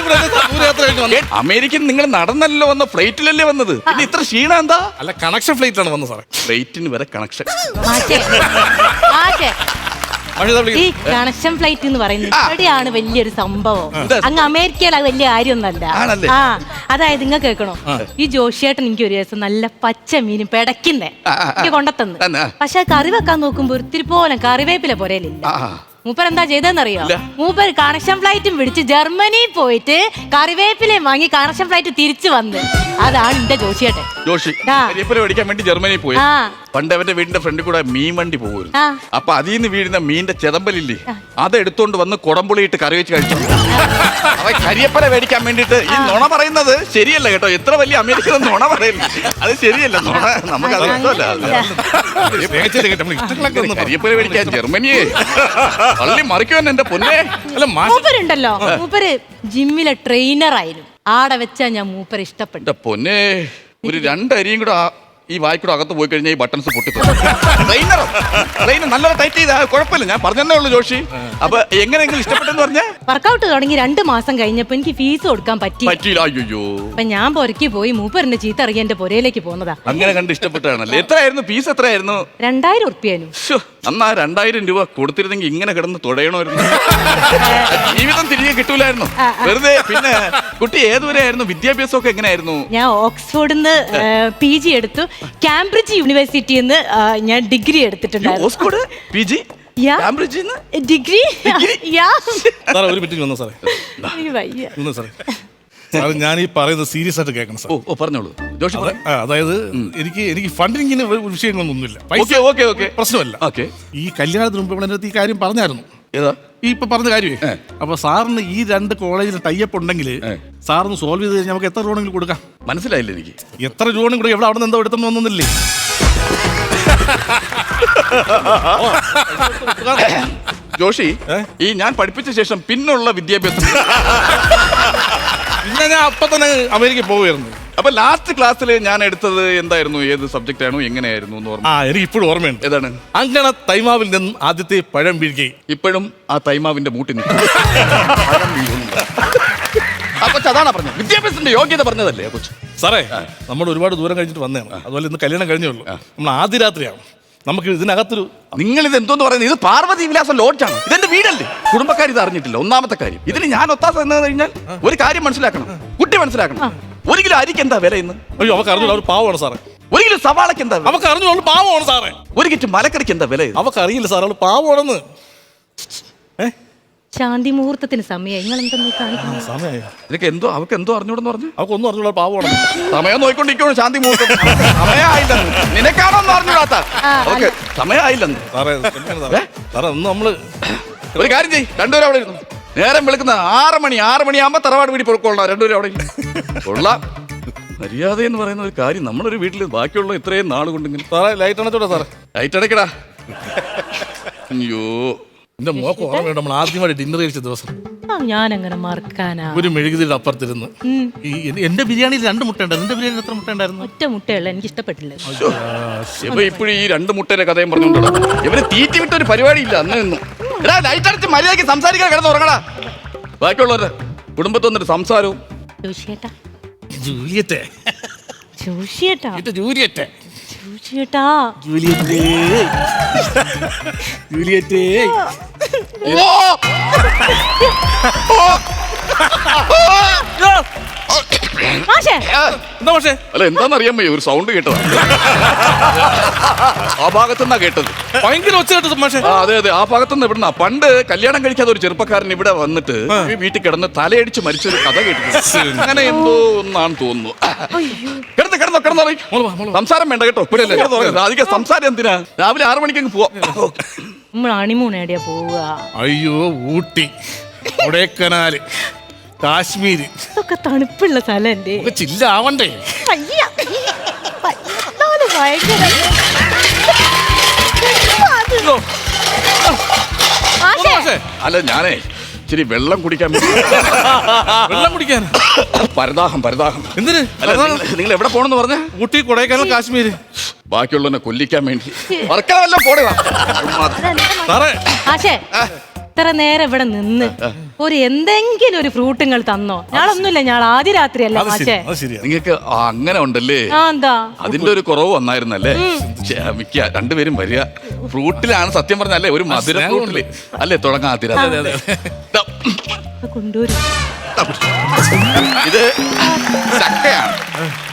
ദൂരയാത്ര കഴിഞ്ഞ് വന്നു. അമേരിക്കൻ നിങ്ങൾ നടന്നല്ലോ വന്ന, ഫ്ലൈറ്റിലല്ലേ വന്നത്? പിന്നെ ഇത്ര ക്ഷീണം എന്താ? അല്ല, കണക്ഷൻ ഫ്ലൈറ്റിലാണ് വന്നത് സാറേ. ഫ്ലൈറ്റിന് വരെ കണക്ഷൻ. ഈ കണക്ഷൻ ഫ്ലൈറ്റ് എന്ന് പറയുന്നത് ഇവിടെയാണ് വലിയൊരു സംഭവം. അങ്ങ് അമേരിക്കയിൽ അത് വലിയ കാര്യമൊന്നുമല്ല. അതായത് നിങ്ങൾ കേൾക്കണോ, ഈ ജോഷിയേട്ടൻ എനിക്ക് ഒരു ദിവസം നല്ല പച്ച മീനും പെടക്കുന്നേ എനിക്ക് കൊണ്ടത്തന്ന്. പക്ഷെ കറി വെക്കാൻ നോക്കുമ്പോ ഒത്തിരി പോലെ കറിവേപ്പില പോരലില്ല. മൂപ്പർ എന്താ ചെയ്തെന്നറിയോ? മൂപ്പർ കണക്ഷൻ ഫ്ലൈറ്റും പിടിച്ച് ജർമ്മനിയിൽ പോയിട്ട് കറിവേപ്പിലയും വാങ്ങി കണക്ഷൻ ഫ്ലൈറ്റ് തിരിച്ചു വന്ന്. അതാണ് എന്റെ ജോഷിയേട്ടൻ. ജോഷി കരിവേപ്പില മേടിക്കാൻ വേണ്ടി ജർമ്മനിയിൽ പോയി. പണ്ട് അവന്റെ വീടിന്റെ ഫ്രണ്ടിൽ കൂടെ മീൻ വണ്ടി പോകുന്നു. അപ്പൊ അതിൽ നിന്ന് വീഴുന്ന മീനിന്റെ ചെതമ്പലില്ലേ, അത് എടുത്തോണ്ട് വന്ന് കുടംപുളിയിട്ട് കറി വെച്ച് കഴിച്ചു. അവ കരിയപ്പല മേടിക്കാൻ വേണ്ടിട്ട് ഈ നുണ പറയുന്നത് ശരിയല്ല കേട്ടോ. എത്ര വലിയ അമേരിക്കൻ നുണ പറയില്ല, അത് ശരിയല്ല. നുണ നമുക്ക് അത് ഇഷ്ടമല്ല. കരിയപ്പല മേടിക്കാൻ ജർമ്മനിയെ പള്ളി മറിക്കുവാൻ എന്റെ പൊന്നെ. മൂപ്പരുണ്ടല്ലോ, മൂപ്പര് ജിമ്മിലെ ട്രെയിനർ ആയിരുന്നു. ആടെ വെച്ചാ ഞാൻ മൂപ്പര് ഇഷ്ടപ്പെട്ടു. പൊന്നെ, ഒരു 2 അരിയും കൂടെ ഈ വായിക്കൂടെ അകത്ത് പോയി കഴിഞ്ഞാൽ ഈ ബട്ടൺസ് പൊട്ടിത്തു. ട്രെയിനർ നല്ലോണം ടൈറ്റ് ചെയ്താ കുഴപ്പമില്ല, ഞാൻ പറഞ്ഞതേ ഉള്ളൂ ജോഷി. അപ്പൊ എങ്ങനെയെങ്കിലും ഇഷ്ടപ്പെട്ടെന്ന് പറഞ്ഞ വർക്കൗട്ട് തുടങ്ങി 2 മാസം കഴിഞ്ഞപ്പോ എനിക്ക് ഫീസ് കൊടുക്കാൻ പറ്റിയില്ല. അയ്യോ, അപ്പൊ ഞാൻ പൊരക്കി പോയി മൂപ്പറിന്റെ ചീത്ത ഇറങ്ങി എന്റെ പൊരയിലേക്ക് പോന്നതാ. അങ്ങനെ കണ്ട് ഇഷ്ടപ്പെട്ടാണല്ലേ? എത്രയായിരുന്നു ഫീസ്? എത്രയായിരുന്നു? 2000 ഉറുപ്പ്യാനും. അന്നാ 2000 രൂപ കൊടുത്തിരുന്നെങ്കിൽ ഇങ്ങനെ കിടന്ന് തുടയണമായിരുന്നു. ജീവിതം തിരികെ കിട്ടൂലായിരുന്നു വെറുതെ. പിന്നെ കുട്ടി ഏതുവരെ ആയിരുന്നു? വിദ്യാഭ്യാസമൊക്കെ എങ്ങനെയായിരുന്നു? ഞാൻ ഓക്സ്ഫോർഡിന്ന് PG എടുത്തു. കാംബ്രിഡ്ജ് യൂണിവേഴ്സിറ്റിയിൽ നിന്ന് ഞാൻ ഡിഗ്രി എടുത്തിട്ടുണ്ടായിരുന്നു. Oxford PG degree. ഒരു മിനിറ്റ് വന്നോ സാറേ. സാർ ഞാൻ ഈ പറയുന്നത് സീരിയസ് ആയിട്ട് കേൾക്കണം സാർ. പറഞ്ഞോളൂ ജോഷി. അതായത് എനിക്ക് ഫണ്ടിങ്ങിന് വിഷയങ്ങളൊന്നുമില്ല, പ്രശ്നമല്ല. ഈ കല്യാണത്തിന് മുമ്പ് ഇവിടെ ഈ കാര്യം പറഞ്ഞായിരുന്നു. ഏതാ ഈ ഇപ്പൊ പറഞ്ഞ കാര്യമേ. അപ്പൊ സാറിന് ഈ 2 കോളേജിൽ ടൈപ്പ് ഉണ്ടെങ്കിൽ സാറിന് സോൾവ് ചെയ്ത് കഴിഞ്ഞാൽ നമുക്ക് എത്ര രൂപയെങ്കിലും കൊടുക്കാം? മനസ്സിലായില്ല എനിക്ക്. എത്ര രൂപയും കൂടെ എവിടെ അവിടെ നിന്ന് എന്തോ എടുത്തെന്ന് ഒന്നുമില്ലേ? ജോഷി, ഈ ഞാൻ പഠിപ്പിച്ച ശേഷം പിന്നുള്ള വിദ്യാഭ്യാസം പിന്നെ ഞാൻ അപ്പൊ തന്നെ അമേരിക്ക പോവുമായിരുന്നു. അപ്പൊ ലാസ്റ്റ് ക്ലാസ്സിൽ ഞാൻ എടുത്തത് എന്തായിരുന്നു, ഏത് സബ്ജക്റ്റ് ആണോ, എങ്ങനെയായിരുന്നു എന്ന് ഓർമ്മ? എനിക്ക് ഇപ്പോഴും ഓർമ്മയുണ്ട്. ഏതാണ്? അങ്ങനെ തൈമാവിൽ നിന്ന് ആദ്യത്തെ പഴം വീഴുകയും ഇപ്പോഴും ആ തൈമാവിന്റെ മൂട്ടി നിൽക്കും. അപ്പൊ അതാണ് പറഞ്ഞത്, വിദ്യാഭ്യാസത്തിന്റെ യോഗ്യത പറഞ്ഞതല്ലേ ആ കൊച്ചു. സാറേ, നമ്മൾ ഒരുപാട് ദൂരം കഴിഞ്ഞിട്ട് വന്നതാണ്. അതുപോലെ ഇന്ന് കല്യാണം കഴിഞ്ഞേ ഉള്ളൂ. നമ്മൾ ആദ്യ രാത്രിയാണ്. നമുക്ക് ഇതിനകത്തൊരു നിങ്ങൾ ഇത് എന്തോന്ന് പറയുന്നത്? ഇത് പാർവതി വിലാസം ലോഡ്ജാണ്. ഇതെന്റെ വീടല്ലേ. കുടുംബക്കാർ ഇത് അറിഞ്ഞിട്ടില്ല. ഒന്നാമത്തെ കാര്യം. ഇതിന് ഞാൻ ഒത്താസ എന്ന് കഴിഞ്ഞാൽ ഒരു കാര്യം മനസ്സിലാക്കണം, കുട്ടി മനസ്സിലാക്കണം. 1 കിലോ അരിക്ക് എന്താ വില ഇന്ന്? അയ്യോ, അവർക്ക് അറിഞ്ഞോളൂ, അവർ പാവമാണ് സാറേ. 1 കിലോ സവാളക്ക് എന്താ? അവർക്ക് അറിഞ്ഞോളൂ, പാവമാണ് സാറേ. 1 കിറ്റ് മലക്കറിക്ക് എന്താ വില? അവർക്ക് അറിയില്ല സാർ, അവൾ പാവമാണെന്ന്. ശാന്തി മുഹൂർത്തത്തിന് സമയം നിങ്ങൾ എന്തെന്ന് കാണിക്കുന്നത്? സമയം നിനക്ക് എന്തോ അവർക്ക് എന്തോ അറിഞ്ഞൂടെന്ന് പറഞ്ഞു. അവക്കൊന്നും അറിഞ്ഞോളൂ, പാവമാണെന്ന്. സമയം നോക്കിക്കൊണ്ടിരിക്കണോ ശാന്തി മുഹൂർത്തം? സമയമായില്ലെന്ന് നിനക്കാണോന്ന് അറിഞ്ഞൂടാത്ത. ഓക്കെ, സമയമായില്ലെന്ന്. സാറേ സാറേ ഒന്ന് നമ്മള് ഒരു കാര്യം ചെയ്യ്, രണ്ടുപേരും അവിടെ ഇരുന്നു. നേരം വിളിക്കുന്ന 6 മണിയാകുമ്പോ തറവാട് വീട്ടിൽ പൊളിക്കൊള്ളാം. രണ്ടുപേരും അവിടെ കൊള്ളാം. മര്യാദ എന്ന് പറയുന്ന ഒരു കാര്യം നമ്മളൊരു വീട്ടിൽ ബാക്കിയുള്ള ഇത്രയും നാൾ കൊണ്ടെങ്കിൽ. സാറേ ലൈറ്റ് അണച്ചോടാ സാറേ. ലൈറ്റ് അടയ്ക്കടാ. അയ്യോ, എന്റെ മോക്ക് ഓർമ്മയുണ്ട്, നമ്മൾ ആദ്യമായിട്ട് ഡിന്നർ കഴിച്ച ദിവസം. ഞാൻ അങ്ങനെ മറക്കാനാ? ഒരു മെഴുകുതിരിയുടെ അപ്പുറത്തിരുന്ന് എന്റെ ബിരിയാണിയിൽ 2 മുട്ട ഉണ്ടായിരുന്നു. എന്റെ ബിരിയാണി എത്ര മുട്ട ഉണ്ടായിരുന്നു? ഒറ്റ മുട്ടയുള്ള എനിക്ക് ഇഷ്ടപ്പെട്ടില്ല. ഇവ ഇപ്പോഴും ഈ 2 മുട്ടയുടെ കഥയും പറഞ്ഞോണ്ടോ. ഇവന് തീറ്റി വിട്ട ഒരു പരിപാടി ഇല്ല അന്ന് നിന്നും. എടാ, ലൈറ്റ് അടച്ച് മര്യാദയ്ക്ക് സംസാരിക്കാൻ കിടന്ന് ഉറങ്ങടാ. ബാക്കിയുള്ളവരുടെ കുടുംബത്തൊന്നൊരു സംസാരവും. ജോഷിയേട്ടാ, ജൂലിയറ്റെ ജോഷിയേട്ടാ, ജൂലിയറ്റെ ജോഷിയേട്ടാ, ജൂലിയറ്റെ ജൂലിയറ്റെ. അല്ല, എന്താന്നറിയാൻ വയ്യ, ഒരു സൗണ്ട് കേട്ടതാ. ആ ഭാഗത്തുനിന്നാ കേട്ടത്. ഭയങ്കര ഒച്ച കേട്ടത് മാഷേ. അതെ അതെ, ആ ഭാഗത്തുനിന്ന് ഇവിടുന്ന. പണ്ട് കല്യാണം കഴിക്കാത്ത ഒരു ചെറുപ്പക്കാരൻ ഇവിടെ വന്നിട്ട് ഈ വീട്ടിൽ കിടന്ന് തലയടിച്ച് മരിച്ചൊരു കഥ കേട്ടിട്ടുണ്ട്. അങ്ങനെ എന്തോ ഒന്നാണ് തോന്നുന്നു. കിടന്നോ സംസാരം വേണ്ട കേട്ടോ. അധികം സംസാരം എന്തിനാ? രാവിലെ 6 മണിക്ക് അങ്ങ് പോവാം. നമ്മൾ ഹണിമൂൺ എവിടെയാ പോവുക? അയ്യോ, ഊട്ടി, കൊടൈക്കനാല്, കാശ്മീര്. ഇതൊക്കെ തണുപ്പുള്ള സ്ഥലല്ലേ? ചില്ലാവണ്ടേ? അല്ല, ഞാനേ ഇച്ചിരി വെള്ളം കുടിക്കാൻ. വെള്ളം കുടിക്കാൻ? പരദാഹം. എന്തിന്? നിങ്ങൾ എവിടെ പോണെന്ന് പറഞ്ഞ? ഊട്ടി, കൊടൈക്കനാൽ, കാശ്മീര്. ബാക്കിയുള്ളവനെ കൊല്ലിക്കാൻ വേണ്ടി വർക്കവെല്ലാം പോടുക. ഇത്ര നേരം ഇവിടെ നിന്ന് ഒരു എന്തെങ്കിലും ഒരു ഫ്രൂട്ടുകൾ തന്നോ? ഞാളൊന്നുമില്ല, ഞാൻ ആദ്യ രാത്രിയല്ല മാഷേ. നിങ്ങൾക്ക് അങ്ങനെ ഉണ്ടല്ലേ? എന്താ അതിന്റെ ഒരു കുറവ് വന്നായിരുന്നല്ലേ? ക്ഷമിക്ക, രണ്ടുപേരും വരിക. ഫ്രൂട്ടിലാണ് സത്യം പറഞ്ഞല്ലേ, ഒരു മധുര ഫ്രൂട്ടില് അല്ലേ തുടങ്ങാൻ ആദ്യ രാത്രി. കൊണ്ടുവരും. ഇത് ചക്കയാണ്.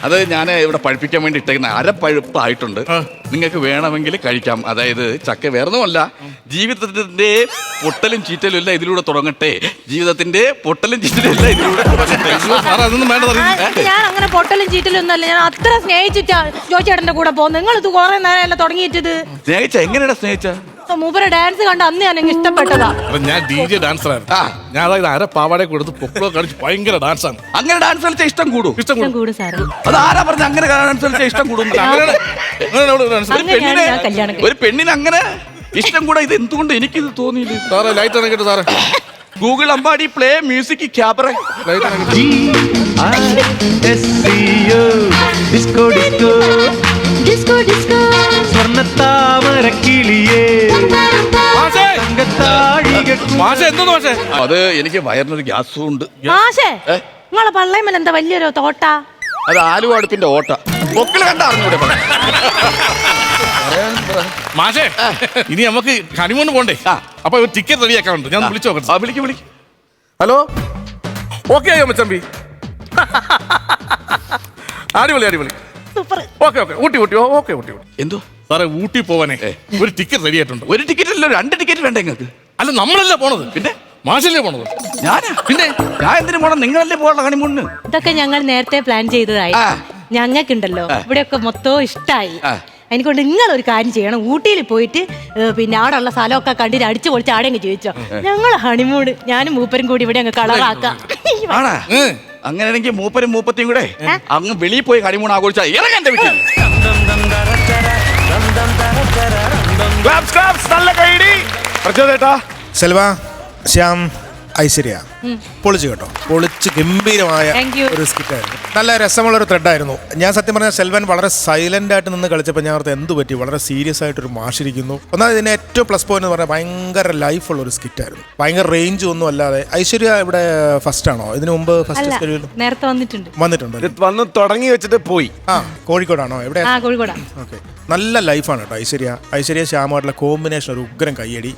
അത് ഞാൻ ഇവിടെ പഴുപ്പിക്കാൻ വേണ്ടി ഇട്ടേക്കുന്ന അരപ്പഴുപ്പായിട്ടുണ്ട്. നിങ്ങൾക്ക് വേണമെങ്കിൽ കഴിക്കാം. അതായത് ചക്ക വേറൊന്നുമല്ല, ജീവിതത്തിന്റെ പൊട്ടലും ചീറ്റലും എല്ലാം ഇതിലൂടെ തുടങ്ങട്ടെ. ജീവിതത്തിന്റെ പൊട്ടലും ചീറ്റലും എല്ലാം ഇതിലൂടെ തുടങ്ങട്ടെ. ഞാൻ അങ്ങനെ പൊട്ടലും ചീറ്റലും ഒന്നല്ല. ഞാൻ അത്ര സ്നേഹിച്ചിട്ടാ ജോയിച്ചേട്ടന്റെ കൂടെ പോകുന്നത്. നിങ്ങൾ ഇത് കുറെ നേരം തുടങ്ങിയിട്ടത്. സ്നേഹിച്ച എങ്ങനെയാ സ്നേഹിച്ച? മൂപ്പരെ ഡാൻസ് കണ്ട് അന്ന് ഞാൻ ഇഷ്ടപ്പെട്ടതാ. ഞാൻ DJ ഡാൻസറായിരുന്നു. ഞാൻ അതായത് അര പാവാടെ കൊടുത്ത് പൊക്കളോ കളിച്ച് ഭയങ്കര ഡാൻസാണ്. അങ്ങനെ ഡാൻസ് കളിച്ചാൽ ഇഷ്ടം കൂടും. ഇഷ്ടം കൂടും സാറേ. അത് ആരാ പറഞ്ഞ അങ്ങനെ ഡാൻസ് കളിച്ചാൽ ഇഷ്ടം കൂടും? ഒരു പെണ്ണിന് അങ്ങനെ ഇഷ്ടം കൂടെ. ഇത് എന്തുകൊണ്ട് എനിക്കിത് തോന്നിയില്ല? സാറേ ലൈറ്റ് അണക്കിട്ട് സാറേ. Google Ambadi play music cabaret. അത് എനിക്ക് വയറിനൊരു ഗ്യാസും ഉണ്ട്. നിങ്ങളെ പള്ളയമല്ല എന്താ വലിയൊരു തോട്ട? അത് ആലുവ അടുപ്പിന്റെ ഓട്ട. പൊക്കിള് കണ്ട അറിഞ്ഞൂടെ? മാഷേ, ഇനി നമുക്ക് ഹണിമൂൺ പോണ്ടേ? അപ്പൊ ടിക്കറ്റ് റെഡിയാക്കാറുണ്ട്. ഞാൻ വിളിച്ചു നോക്കട്ടെ. വിളിക്കും. ഹലോ, ഓക്കെ ആയോ മച്ചമ്പി? അടിപൊളി. ഓക്കെ ഊട്ടി. ഓക്കെ. എന്തോ സാറേ, ഊട്ടി പോവാനേ ഒരു ടിക്കറ്റ് റെഡി ആയിട്ടുണ്ട്. ഒരു ടിക്കറ്റ് അല്ലോ, 2 ടിക്കറ്റ് വേണ്ട നിങ്ങൾക്ക്? അല്ല, നമ്മളല്ല പോണത്, പിന്നെ മാഷല്ലേ പോണത്. ഞാനാ? പിന്നെ ഞാൻ എന്തിനു പോണം? നിങ്ങളല്ലേ പോകണം ഹണിമൂണിന്. ഇതൊക്കെ ഞങ്ങൾ നേരത്തെ പ്ലാൻ ചെയ്തതായി. ഞങ്ങൾക്കുണ്ടല്ലോ ഇവിടെയൊക്കെ മൊത്തം ഇഷ്ടായി. അതിനെക്കൊണ്ട് നിങ്ങൾ ഒരു കാര്യം ചെയ്യണം. ഊട്ടിയിൽ പോയിട്ട് പിന്നെ അവിടെ ഉള്ള സ്ഥലമൊക്കെ കണ്ടിട്ട് അടിച്ചു പൊളിച്ച് ആടെ അങ്ങ് ചോദിച്ചോ. ഞങ്ങൾ ഹണിമൂൺ ഞാനും മൂപ്പരും കൂടി ഇവിടെ അങ്ങ് കളറാക്കാം. അങ്ങനെയാണെങ്കിൽ മൂപ്പരും മൂപ്പത്തിയും കൂടെ അങ്ങ് വെളിയിൽ പോയി ഹണിമൂൺ ആഘോഷിച്ചാൽ ഇറങ്ങാൻ എന്റെ വീട്ടിൽ. നല്ല കൈഡി പ്രചോദേട്ടാ. സെൽവ, ശ്യാം, ഐശ്വര്യ പൊളിച്ചു കേട്ടോ. പൊളിച്ച് ഗംഭീരമായ ഒരു സ്കിറ്റായിരുന്നു. നല്ല രസമുള്ള ഒരു ത്രെഡായിരുന്നു. ഞാൻ സത്യം പറഞ്ഞാൽ സെൽവൻ വളരെ സൈലന്റ് ആയിട്ട് നിന്ന് കളിച്ചപ്പോൾ ഞാൻ ഓർത്ത് എന്ത് പറ്റി, വളരെ സീരിയസ് ആയിട്ടൊരു മാഷിരിക്കുന്നു. ഒന്നാമത് ഇതിന് ഏറ്റവും പ്ലസ് പോയിന്റ് എന്ന് പറഞ്ഞാൽ ഭയങ്കര ലൈഫുള്ള ഒരു സ്കിറ്റായിരുന്നു. ഭയങ്കര റേഞ്ച് ഒന്നും അല്ലാതെ. ഐശ്വര്യ ഇവിടെ ഫസ്റ്റ് ആണോ? ഇതിനു മുമ്പ് ഫസ്റ്റ് നേരത്തെ വന്നിട്ടുണ്ട്. വന്ന് തുടങ്ങി വെച്ചിട്ട് പോയി. കോഴിക്കോടാണോ? എവിടെ? കോഴിക്കോടാ. ഓക്കെ. നല്ല ലൈഫാണ് കേട്ടോ ഐശ്വര്യ ശ്യാമായിട്ടുള്ള കോമ്പിനേഷൻ ഒരു ഉഗ്രം കയ്യടി.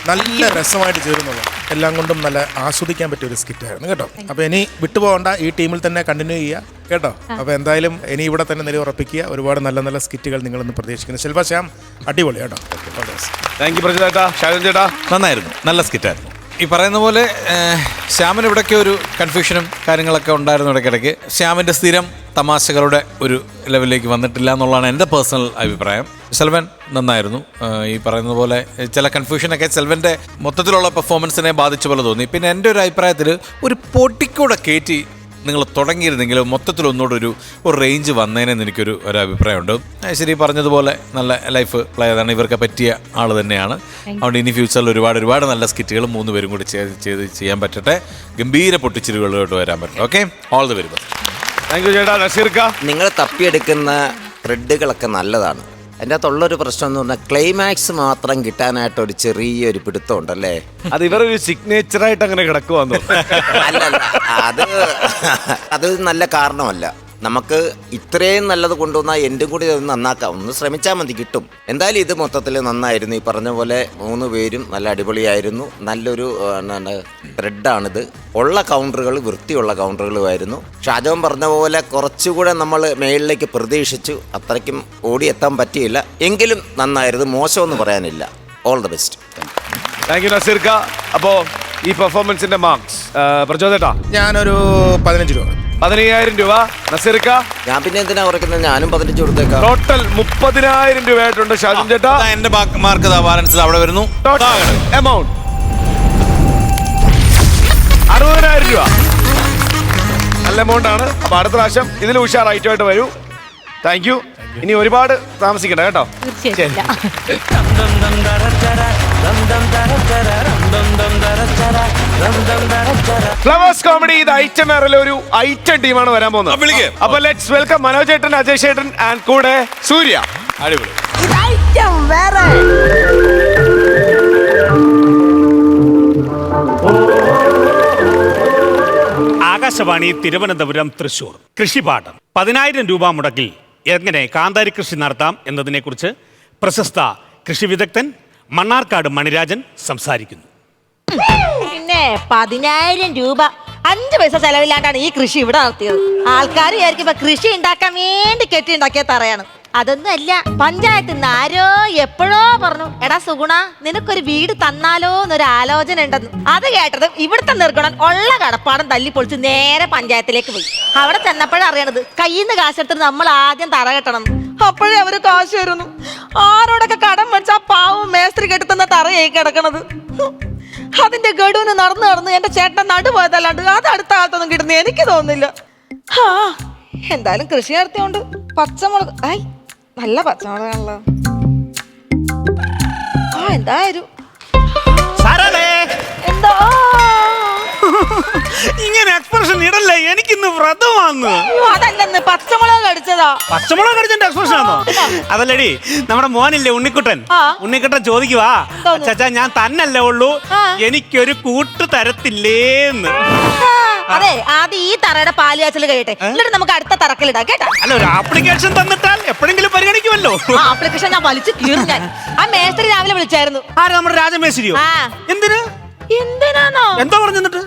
നല്ല രസമായിട്ട് ചേരുന്നുള്ളൂ. എല്ലാം കൊണ്ടും നല്ല ആസ്വദിക്കാൻ പറ്റിയ ഒരു സ്കിറ്റായിരുന്നു കേട്ടോ. അപ്പോൾ ഇനി വിട്ടുപോകണ്ട, ഈ ടീമിൽ തന്നെ കണ്ടിന്യൂ ചെയ്യുക കേട്ടോ. അപ്പോൾ എന്തായാലും ഇനി ഇവിടെ തന്നെ നിലയുറപ്പിക്കുക. ഒരുപാട് നല്ല നല്ല സ്കിറ്റുകൾ നിങ്ങളൊന്ന് പ്രതീക്ഷിക്കുന്നു. ശിൽപ, ശ്യാം അടിപൊളി കേട്ടോ. Thank you പ്രജിതേട്ടാ. ഷാജൻ ചേട്ടാ നന്നായിരുന്നു, നല്ല സ്കിറ്റായിരുന്നു. ഈ പറയുന്ന പോലെ ശ്യാമിന് ഇവിടേക്ക് ഒരു കൺഫ്യൂഷനും കാര്യങ്ങളൊക്കെ ഉണ്ടായിരുന്നു ഇടയ്ക്കിടയ്ക്ക്. ശ്യാമിൻ്റെ സ്ഥിരം തമാശകളുടെ ഒരു ലെവലിലേക്ക് വന്നിട്ടില്ല എന്നുള്ളതാണ് എൻ്റെ പേഴ്സണൽ അഭിപ്രായം. സെൽവൻ നന്നായിരുന്നു. ഈ പറയുന്ന പോലെ ചില കൺഫ്യൂഷനൊക്കെ സെൽവൻ്റെ മൊത്തത്തിലുള്ള പെർഫോമൻസിനെ ബാധിച്ച പോലെ തോന്നി. പിന്നെ എൻ്റെ ഒരു അഭിപ്രായത്തിൽ ഒരു പൊട്ടിക്കൂടെ കയറ്റി നിങ്ങൾ തുടങ്ങിയിരുന്നെങ്കിൽ മൊത്തത്തിൽ ഒന്നുകൂടെ ഒരു റേഞ്ച് വന്നതിനെന്ന് എനിക്കൊരു അഭിപ്രായമുണ്ട്. ശരി, പറഞ്ഞതുപോലെ നല്ല ലൈഫ് പ്ലേ ചെയ്താണ്. ഇവർക്ക് പറ്റിയ ആൾ തന്നെയാണ്. അതുകൊണ്ട് ഇനി ഫ്യൂച്ചറിൽ ഒരുപാട് നല്ല സ്കിറ്റുകൾ 3 പേരും കൂടി ചെയ്യാൻ പറ്റട്ടെ. ഗംഭീര പൊട്ടിച്ചിരികളോട്ട് വരാൻ പറ്റും. Okay, all the very best. Thank you ചേട്ടാ. നസീർക്ക, നിങ്ങൾ തപ്പിയെടുക്കുന്ന ത്രെഡുകളൊക്കെ നല്ലതാണ്. അതിൻ്റെ അകത്തുള്ളൊരു പ്രശ്നം എന്ന് പറഞ്ഞാൽ ക്ലൈമാക്സ് മാത്രം കിട്ടാനായിട്ട് ഒരു ചെറിയൊരു പിടുത്തം ഉണ്ടല്ലേ. അത് ഇവരൊരു സിഗ്നേച്ചറായിട്ട് അങ്ങനെ കിടക്കുവാന്നോ? അല്ലല്ല, അത് നല്ല കാരണമല്ല. നമുക്ക് ഇത്രയും നല്ലത് കൊണ്ടുവന്നാൽ എൻ്റെ കൂടി ഒന്ന് നന്നാക്കാം, ഒന്ന് ശ്രമിച്ചാൽ മതി, കിട്ടും. എന്തായാലും ഇത് മൊത്തത്തിൽ നന്നായിരുന്നു. ഈ പറഞ്ഞ പോലെ 3 പേരും നല്ല അടിപൊളിയായിരുന്നു. നല്ലൊരു ത്രെഡാണിത്. ഉള്ള കൗണ്ടറുകൾ വൃത്തിയുള്ള കൗണ്ടറുകളുമായിരുന്നു. ഷാജോൻ പറഞ്ഞ പോലെ കുറച്ചുകൂടെ നമ്മൾ മേളിലേക്ക് പ്രതീക്ഷിച്ചു. അത്രയ്ക്കും ഓടിയെത്താൻ പറ്റിയില്ല, എങ്കിലും നന്നായിരുന്നു. മോശമൊന്നും പറയാനില്ല. All the best. Thank you നസീർക്ക. അപ്പോൾ ഈ പെർഫോമൻസിന്റെ മാർക്സ് പ്രചോദേട്ടാ? ഞാനൊരു 15 രൂപ. 15,000 രൂപ. നസീർക്ക? ഞാൻ പിന്നെ എന്തിനാ കുറയ്ക്കുന്നത്? ഞാനും 15 കൊടുത്തേക്കാം. ടോട്ടൽ 30,000 രൂപയായിട്ടുണ്ട്. ഷാജൻ ചേട്ടാ? എന്റെ മാർക്ക് ബാലൻസ് അവിടെ വരുന്നു. എമൗണ്ട് 60,000 രൂപ. നല്ല എമൗണ്ട് ആണ്. അപ്പൊ അടുത്ത പ്രാവശ്യം ഇതിൽ ഉഷാർ ഐറ്റമായിട്ട് വരൂ. Thank you. ഇനി ഒരുപാട് താമസിക്കണ്ട കേട്ടോ. ഫ്ലവേഴ്സ് കോമഡി ഇത് ഐറ്റം ഏറെ ഒരു ഐറ്റം ടീമാണ് വരാൻ പോകുന്നത്. അപ്പൊ ലെറ്റ്സ് വെൽക്കം മനോജ് ചേട്ടൻ, അജയ് ചേട്ടൻ ആൻഡ് കൂടെ സൂര്യ. അടിപൊളി. ആകാശവാണി തിരുവനന്തപുരം തൃശൂർ കൃഷിപാഠം. 10,000 രൂപ മുടക്കിൽ എങ്ങനെ കാന്താരി കൃഷി നടത്താം എന്നതിനെക്കുറിച്ച് പ്രശസ്ത കൃഷി വിദഗ്ധൻ മണ്ണാർക്കാട് മണിരാജൻ സംസാരിക്കുന്നു. പിന്നെ 10,000 രൂപ 5 പൈസ ചെലവില്ലാണ്ടാണ് ഈ കൃഷി ഇവിടെ നടത്തിയത്. ആൾക്കാർ വിചാരിക്കും കൃഷി ഉണ്ടാക്കാൻ വേണ്ടി കെട്ടിയുണ്ടാക്കിയ തറയാണ്. അതൊന്നും അല്ല. പഞ്ചായത്തിൽ നിന്ന് ആരോ എപ്പോഴോ പറഞ്ഞു, എടാ സുഗുണ, നിനക്കൊരു വീട് തന്നാലോ എന്നൊരു ആലോചന ഉണ്ടെന്ന്. അത് കേട്ടതും ഇവിടുത്തെ നിർഗുണൻ ഉള്ള കടപ്പാടം തല്ലി പൊളിച്ച് നേരെ പഞ്ചായത്തിലേക്ക് പോയി. അവിടെ ചെന്നപ്പോഴറിയണത് കയ്യിൽ നിന്ന് കാശെടുത്തിട്ട് നമ്മൾ ആദ്യം തറ കെട്ടണം. അപ്പോഴേ അവര് കാശ് തരുന്നു. ആരോടൊക്കെ കടം വെച്ചാ പാവം മേസ്ത്രി കെട്ടുന്ന തറയായി കിടക്കണത്. അതിന്റെ ഗഡുവിന് നടന്ന് എന്റെ ചേട്ടൻ നടുപോയതല്ലാണ്ട് അത് അടുത്ത കാലത്തൊന്നും കിട്ടുന്ന എനിക്ക് തോന്നുന്നില്ല. എന്തായാലും കൃഷി നടത്തിയോണ്ട് പച്ചമുളക്, നല്ല പച്ചമുളകാണല്ലോ. എന്തായാലും എന്താ ഇങ്ങനെ എക്സ്പ്രഷൻ ഇടല്ലേ, എനിക്കിന്ന് വ്രതമാന്ന്. അതല്ലെന്ന്, പച്ചമുളക് കടിച്ചതാ. പച്ചമുളക് കടിച്ചതിന്റെ എക്സ്പ്രഷൻ ആണോ? അതല്ലടി, നമ്മുടെ മോനില്ലേ ഉണ്ണിക്കുട്ടൻ ചോദിക്കുവാ, ചച്ചാ ഞാൻ തന്നല്ലേ ഉള്ളൂ, എനിക്കൊരു കൂട്ട് തരത്തില്ലേന്ന്. അതെ, ആദ്യം ഈ തറയുടെ പാല് കാച്ചൽ കഴിയട്ടെ, എന്നിട്ട് നമുക്ക് അടുത്ത തറക്കലിടാം കേട്ടോ. അല്ല, ഒരു ആപ്ലിക്കേഷൻ തന്നിട്ടാൽ എപ്പോഴെങ്കിലും പരിഗണിക്കുമല്ലോ. ആപ്ലിക്കേഷൻ ഞാൻ വലിച്ചു കീറും. ഞാൻ ആ മേസ്ത്രി രാവിലെ വിളിച്ചായിരുന്നു. ആരാ? നമ്മുടെ രാജമേശ്വരിയോ? എന്തിന്? എന്തിനാണോ? എന്താ പറഞ്ഞു? എന്നിട്ട്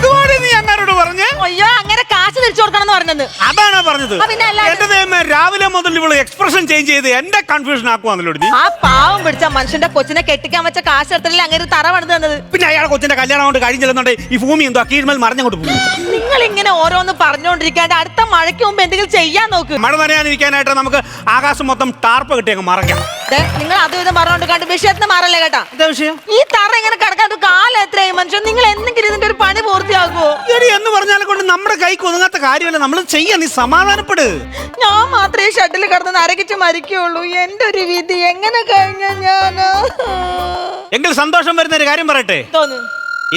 പറഞ്ഞു നീ അങ്ങാരോട് പറഞ്ഞേ? അയ്യോ, അങ്ങനെ കാശ് തിരിച്ചു കൊടുക്കണം പറഞ്ഞത്. അതാണ് പറഞ്ഞത്. പിന്നെ അല്ലാതെ- എന്റെ ദൈവമേ, രാവിലെ മുതൽ ഇവള് എക്സ്പ്രഷൻ ചേഞ്ച് ചെയ്ത് എന്റെ കൺഫ്യൂഷൻ ആക്കുവാന്നല്ലോ നീ. ആ പാവം പിടിച്ച മനുഷ്യന്റെ കൊച്ചിനെ കെട്ടിക്കാൻ വെച്ച കാശ് എടുത്തില്ല അങ്ങനെ ഒരു തറ പണിത് തന്നത്. പിന്നെ അയാളെ കൊച്ചിന്റെ കല്യാണം കൊണ്ട് കഴിഞ്ഞില്ലെന്നുണ്ടെ ഈ ഭൂമി എന്തോ കീഴ്മേൽ മറിഞ്ഞങ്ങോട്ട് പോകും. നിങ്ങൾ ഇങ്ങനെ ഓരോന്ന് പറഞ്ഞുകൊണ്ടിരിക്കാണ്ട് അടുത്ത മഴയ്ക്ക് മുമ്പ് എന്തെങ്കിലും ചെയ്യാൻ നോക്ക്. മഴ നനയാനിരിക്കാനായിട്ട് നമുക്ക് ആകാശം മൊത്തം ടാർപ്പ് കിട്ടി അങ്ങ് മറയ്ക്കാം. നിങ്ങൾ അതും ഇതും പറഞ്ഞുകൊണ്ട് വിഷയത്തിന് മാറല്ലേ കേട്ടാ. വിഷയം ഈ തറ ഇങ്ങനെ കിടക്കാൻ കാലം എത്രയായി മനുഷ്യൻ. നിങ്ങൾ എന്തെങ്കിലും ഇതിന്റെ ഒരു പണി പൂർത്തിയാക്കുവോ? എന്ന് പറഞ്ഞാൽ കൊണ്ട് നമ്മുടെ കൈക്ക് ഒതുങ്ങാത്ത കാര്യമല്ല, നമ്മൾ ചെയ്യാൻ. നീ സമാധാനപ്പെട്. ഞാൻ മാത്രമേ ഷട്ടിൽ കിടന്ന് നരകിച്ച് മരിക്കുള്ളൂ. എന്റെ ഒരു വിധി എങ്ങനെ കഴിഞ്ഞ ഞാൻ. എങ്കിൽ സന്തോഷം വരുന്ന ഒരു കാര്യം പറയട്ടെ. തോന്നുന്നു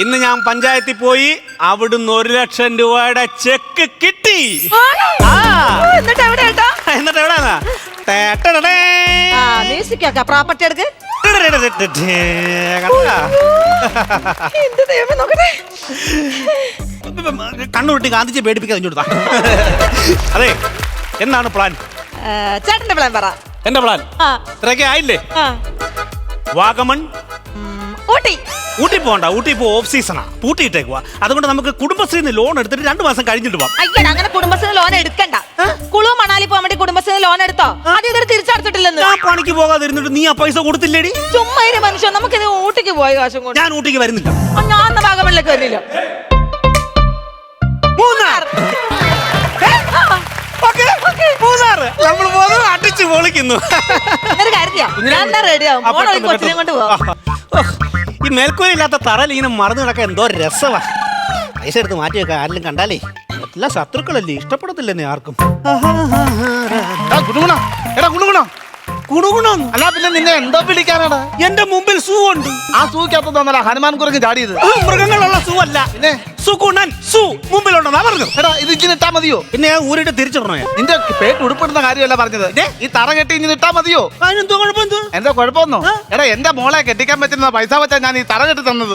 ഇന്ന് ഞാൻ പഞ്ചായത്തിൽ പോയി അവിടുന്ന് 1 ലക്ഷം രൂപയുടെ ചെക്ക് കിട്ടി. എന്നിട്ട് എവിടെ കേട്ടാ? എന്നിട്ട് എവിടെയാ മ്യൂസിക്കൊക്കെ പ്രോപ്പർട്ടി എടുക്ക്. കണ്ണുരുട്ടി ഗാന്ധിജി പേടിപ്പിക്കാൻ ഇങ്ങോട്ടാ. അതെ, എന്താണ് പ്ലാൻ? ചേട്ടന്റെ പ്ലാൻ പറ. എന്റെ പ്ലാൻ ഇത്രയൊക്കെ ആയില്ലേ? വാഗമൺ, ഊട്ടി പോകണ്ട. ഊട്ടി ഇപ്പോ ഓഫ് സീസണാ, പൂട്ടിയിട്ടേക്കുവാ. അതുകൊണ്ട് നമുക്ക് കുടുംബശ്രീന്ന് ലോൺ എടുത്തിട്ട് 2 മാസം കഴിഞ്ഞിട്ട് പോവാം. അയ്യടാ, അങ്ങനെ കുടുംബശ്രീ ലോൺ എടുക്കണ്ട. കുളു മണാലി പോകാൻ വേണ്ടി കുടുംബശ്രീ ലോൺ എടുത്തോ? അത് ഇതൊരു തിരിച്ചടച്ചിട്ടില്ലെന്ന്. ഞാൻ പണിക്ക് പോകാതിരുന്നിട്ട് നീ ആ പൈസ കൊടുത്തില്ലേടി? ചുമ്മാ ഒരു മനുഷ്യൻ. നമുക്ക് ഇത് ഊട്ടിക്ക് പോയ കാശും കൊണ്ട്. ഞാൻ ഊട്ടിക്ക് വരുന്നില്ല. ഞാൻ വാഗമണിലേക്ക് വരുന്നില്ല. മൂന്നാർ നമ്മൾ പോകുന്നത് അടിച്ചു പൊളിക്കുന്നു. ഈ മേൽക്കോയില്ലാത്ത തറയിൽ ഇങ്ങനെ മറന്നു കിടക്കാൻ എന്തോ രസമാ. പൈസ എടുത്ത് മാറ്റി വെക്കാൻ ആരെങ്കിലും കണ്ടാലേ എല്ലാ ശത്രുക്കളല്ലേ, ഇഷ്ടപ്പെടത്തില്ലെന്നേ ആർക്കും. അല്ല പിന്നെ നിന്നെ എന്തോ വിളിക്കാനാടാ? എന്റെ മുമ്പിൽ സൂ ഉണ്ട്. ആ സൂക്കകത്ത് തന്നല്ല ഹനുമാൻ കുരങ്ങ് ചാടിയത്. മൃഗങ്ങളുള്ള സൂ അല്ല, സുഗുണൻ സൂ മുമ്പിലുണ്ടെന്നാ പറഞ്ഞു. എടാ ഇത് ഇങ്ങനെ ഇട്ടാ മതിയോ? പിന്നെ ഊരിട്ട് തിരിച്ചിടണോ? നിന്റെ പേട്ട് ഉടുപ്പെടുന്ന കാര്യമല്ല പറഞ്ഞത്. ഈ തറ കെട്ടി ഇങ്ങനെ ഇട്ടാ മതിയോ? അതിനെന്തോ കുഴപ്പം? എന്താ കുഴപ്പമൊന്നോ? എടാ എന്റെ മോളെ കെട്ടിക്കാൻ പറ്റുന്ന പൈസ വെച്ചാ ഞാൻ ഈ തറ കെട്ടി തന്നത്.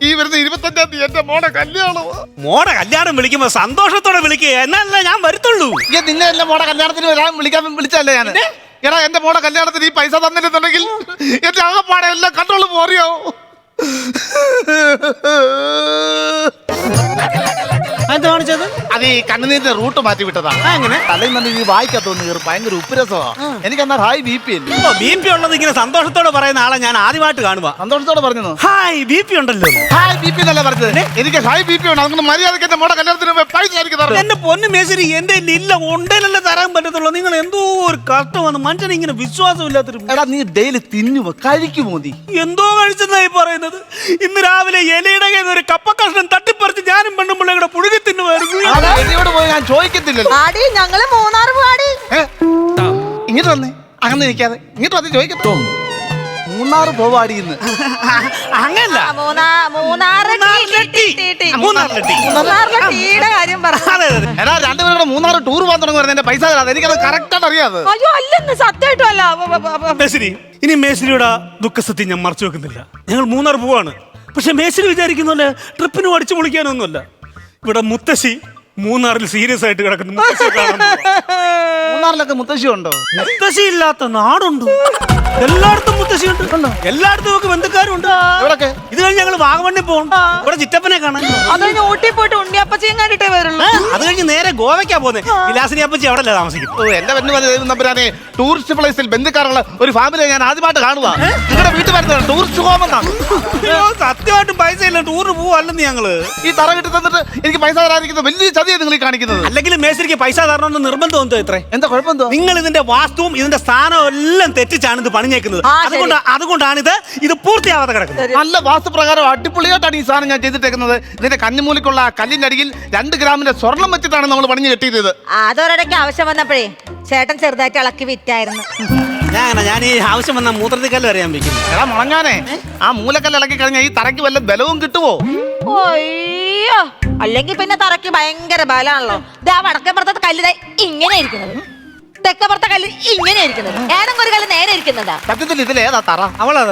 ഈ വരുന്ന 25-ാം തീയതി എന്റെ മോടെ കല്യാണം. മോടെ കല്യാണം വിളിക്കുമ്പോ സന്തോഷത്തോടെ വിളിക്കുക, എന്നല്ല ഞാൻ വരുത്തുള്ളൂ. നിന്നെ എന്റെ മോടെ കല്യാണത്തിന് വരാൻ വിളിച്ചല്ലേ ഞാൻ. എടാ എന്റെ മോടെ കല്യാണത്തിന് ഈ പൈസ തന്നില്ലെന്നുണ്ടെങ്കിൽ എന്റെ ആകപ്പാടെ എല്ലാം കണ്ടോളൂ പോറിയോ. അത് ഈ കണ്ണുനീരിന്റെ റൂട്ട് മാറ്റി വിട്ടതാ. അങ്ങനെ തലയിൽ നിന്ന് ഈ വായിക്കാത്തോന്ന് കയറി ഭയങ്കര ഉപ്പുരസമാ. എനിക്ക് എന്നാ ഹായ് BP അല്ലേ. BP ഉള്ളത് ഇങ്ങനെ സന്തോഷത്തോടെ പറയുന്ന ആളെ ഞാൻ ആദ്യമായിട്ട് കാണുക. സന്തോഷത്തോടെ പറഞ്ഞു ഹായ് BP ഉണ്ടല്ലോ. ഹായ് BP എന്നല്ല പറഞ്ഞത്. എനിക്ക് ഹായ് BP ഉണ്ട്. അതുകൊണ്ട് മര്യാദക്ക് എന്റെ മോടെ കല്യാണത്തിന് പൈസ എനിക്ക് തരണം. എന്റെ പൊന്നു മേശരി, എന്റെ ഇല്ല ഉണ്ടേലല്ലേ തരാൻ പറ്റത്തുള്ളൂ. നിങ്ങൾ എന്തോ ഒരു കഷ്ടമാണ്. മനുഷ്യനെ ഇങ്ങനെ വിശ്വാസമില്ലാത്തൊരു. എടാ നീ ഡെയിലി തിന്നുമോ കഴിക്കുമോ? നീ എന്തോ കഴിച്ചെന്നായി പറയുന്നത്. ഇന്ന് രാവിലെ ഇലയുടെ ഒരു കപ്പ കഷ്ണം തട്ടിപ്പറിച്ച് ഞാനും പെണ്ണും പിള്ളേരുടെ പുഴുകി തിന്നുമായിരുന്നു. പോയി ഞാൻ ചോദിക്കത്തില്ലല്ലോ. ഞങ്ങള് മൂന്നാർ പോവാടി. ഇങ്ങോട്ട് വന്നേ. അങ്ങനെ നിൽക്കാതെ ഇങ്ങോട്ട് വന്ന് ചോദിക്കത്തോ. മൂന്നാർ പോവാടി ഇന്ന്. അങ്ങനല്ല, കാര്യം പറ. എടാ രണ്ടുപേരുടെ മൂന്നാർ ടൂർ പോകാൻ തുടങ്ങുന്നത് എന്റെ പൈസ തരാതെ. എനിക്കത് കറക്റ്റായിട്ട് അറിയാതെ. അയ്യോ അല്ലെന്ന് സത്യമായിട്ടും അല്ല. മേശരി, ഇനി മേശരിയുടെ ദുഃഖസത്യം ഞാൻ മറച്ചു വെക്കുന്നില്ല. ഞങ്ങൾ മൂന്നാർ പോവാണ്. പക്ഷെ മേശരി വിചാരിക്കുന്ന ട്രിപ്പിന് അടിച്ചു പൊളിക്കാനൊന്നുമല്ല. ഇവിടെ മുത്തശ്ശി മൂന്നാറിൽ സീരിയസ് ആയിട്ട് കിടക്കുന്നു. മൂന്നാറിലൊക്കെ മുത്തശ്ശി ഉണ്ടോ? മുത്തശ്ശി ഇല്ലാത്ത നാടുണ്ടോ? എല്ലായിടത്തും മുത്തശ്ശിയുണ്ട്. എല്ലായിടത്തും ഒക്കെ ബന്ധുക്കാരുണ്ട്. ഇത് കഴിഞ്ഞ് ഞങ്ങൾ വാഗമണ്ണിൽ പോകും. ഇവിടെ ചിറ്റപ്പനെ കാണാൻ. അത് കഴിഞ്ഞ് ഊട്ടി പോയിട്ട് ഉണ്ണിയപ്പച്ചയും കണ്ടിട്ടേ വരുള്ളൂ. അത് കഴിഞ്ഞ് നേരെ ഗോവയ്ക്കാ പോകുന്നത്. വിലാസിനി അപ്പച്ചി അവിടെ അല്ലേ താമസിക്കുന്നത്. എന്റെ പെണ്ണുപരാനെ ടൂറിസ്റ്റ് പ്ലേസിൽ ബന്ധുക്കാരുള്ള ഒരു ഫാമിലിയെ ഞാൻ ആദ്യമായിട്ട് കാണുക. നിങ്ങളുടെ വീട്ടിൽ വരുന്നത് ടൂറിസ്റ്റ് ഹോം എന്നാണ്. സത്യമായിട്ടും പൈസ ഇല്ല, ടൂറിന് പോവല്ലെന്ന് ഞങ്ങള്. ഈ തറ കെട്ടി തന്നിട്ട് എനിക്ക് പൈസ തരാതിരിക്കുന്നത് വലിയ ചതിയാണ് നിങ്ങൾ ഈ കാണിക്കുന്നത്. അല്ലെങ്കിൽ മേശരിക്ക് പൈസ തരണമെന്ന് നിർബന്ധം എന്തോ ഇത്രേ? എന്താ കുഴപ്പം എന്തോ? നിങ്ങൾ ഇതിന്റെ വാസ്തുവും ഇതിന്റെ സ്ഥാനവും എല്ലാം തെറ്റിച്ചാണ് ഇത് പണിഞ്ഞേക്കുന്നത്. അതുകൊണ്ടാണ് ഇത് പൂർത്തിയാവാതെ കിടക്കുന്നത്. നല്ല വാസ്തുപ്രകാരം അടിപൊളിയായിട്ടാണ് ഈ സാധനം ഞാൻ ചെയ്തിട്ടേക്കുന്നത്. ഇതിന്റെ കന്നിമൂലിക്കുള്ള കല്ലിന്റെ അടിയിൽ 2 ഗ്രാമിന്റെ സ്വർണം വെച്ചിട്ടാണ് നമ്മൾ പണിഞ്ഞ് കെട്ടിയത്. അതൊരിടയ്ക്ക് ആവശ്യം വന്നപ്പോഴേ ചേട്ടൻ ചെറുതായിട്ട് ഇളക്കി വിറ്റായിരുന്നു. ഞാൻ ഈ ആവശ്യം വന്ന മൂത്രത്തിക്കല്ല് അറിയാൻ വെക്കുന്നു. എടാ മുളഞ്ഞാനെ, ആ മൂലക്കല്ല് ഇളക്കി കഴിഞ്ഞാൽ ഈ തറയ്ക്ക് വല്ല ബലവും കിട്ടുമോ? അയ്യോ, അല്ലെങ്കിൽ പിന്നെ തറയ്ക്ക് ഭയങ്കര ബലാണല്ലോ. വടക്കേപ്പുറത്തെ കല്ല് ഇങ്ങനെ ഇരിക്കുന്നത്, തെക്കപ്പുറത്തെ കല്ല് ഇങ്ങനെ ഇരിക്കുന്നത്, ഏതെങ്കിലും ഒരു കല്ല് നേരെ ഇരിക്കുന്നതാ. സത്യത്തിൽ ഇതിലേതാ തറ? അവളാ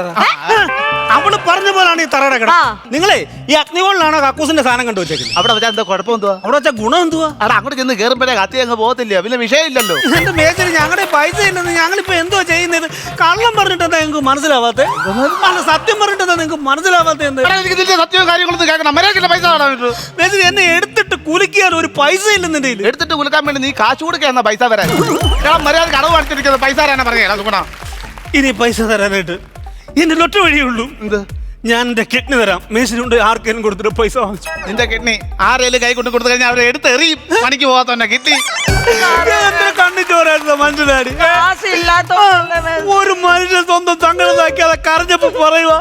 അവള് പറഞ്ഞ പോലാണ് ഈ തറയുടെ കിട. നിങ്ങളെ ഈ അഗ്നികോളിലാണോ കക്കൂസിന്റെ സാധനം കണ്ടു വെച്ചേക്കുന്നത്? അവിടെ വെച്ചാൽ എന്താ കുഴപ്പം എന്തുവാ? അവിടെ വെച്ചാൽ ഗുണം എന്തുവാ? അവിടെ അങ്ങോട്ട് ചെന്ന് കയറുമ്പോഴേ കത്തി അങ്ങ് പോകത്തില്ല, പിന്നെ വിഷയമില്ലല്ലോ. എന്റെ മേച്ചരി ഞങ്ങളുടെ പൈസ ഇല്ലെന്ന് ഞങ്ങളിപ്പോ എന്തോ ചെയ്യുന്നത്? കള്ളം പറഞ്ഞിട്ടെന്താ നിങ്ങൾക്ക് മനസ്സിലാവാത്ത? സത്യം പറഞ്ഞിട്ടെന്താ നിങ്ങൾക്ക് മനസ്സിലാവാത്ത? സത്യവും കാര്യങ്ങളൊന്നും കേൾക്കണം. മര്യാദയ്ക്കുള്ള പൈസ മേച്ചരി എന്നെ എടുത്തിട്ട് കുലിക്കാൻ ഒരു പൈസ ഇല്ലെന്ന് എന്റെ കയ്യിൽ. എടുത്തിട്ട് കുലുക്കാൻ വേണ്ടി നീ കാശ് കൊടുക്കുന്ന പൈസ വരാൻ മര്യാദ കടവ് അടിച്ചിരിക്കുന്നത് പൈസ തരാനാ പറഞ്ഞ. ഇനി പൈസ തരാനായിട്ട് എന്റെ ഒറ്റ വഴിയുള്ളൂ. എന്ത്? ഞാൻ എന്റെ കിഡ്നി തരാം. മേശിനുണ്ട് ആർക്കേലും കൊടുത്തിട്ട് പൈസ വാങ്ങിച്ചു. നിന്റെ കിഡ്നി ആരേലും കൈ കൊണ്ട് കൊടുത്തു കഴിഞ്ഞാൽ അവരെ എടുത്ത് എറിയും. പണിക്ക് പോകാത്ത കിഡ്നി കണ്ണിച്ചോരായിരുന്നു മനസ്സിലാടി. ഒരു മനുഷ്യൻ സ്വന്തം സങ്കടമാക്കിയാതെ കരഞ്ഞപ്പോ പറയുക.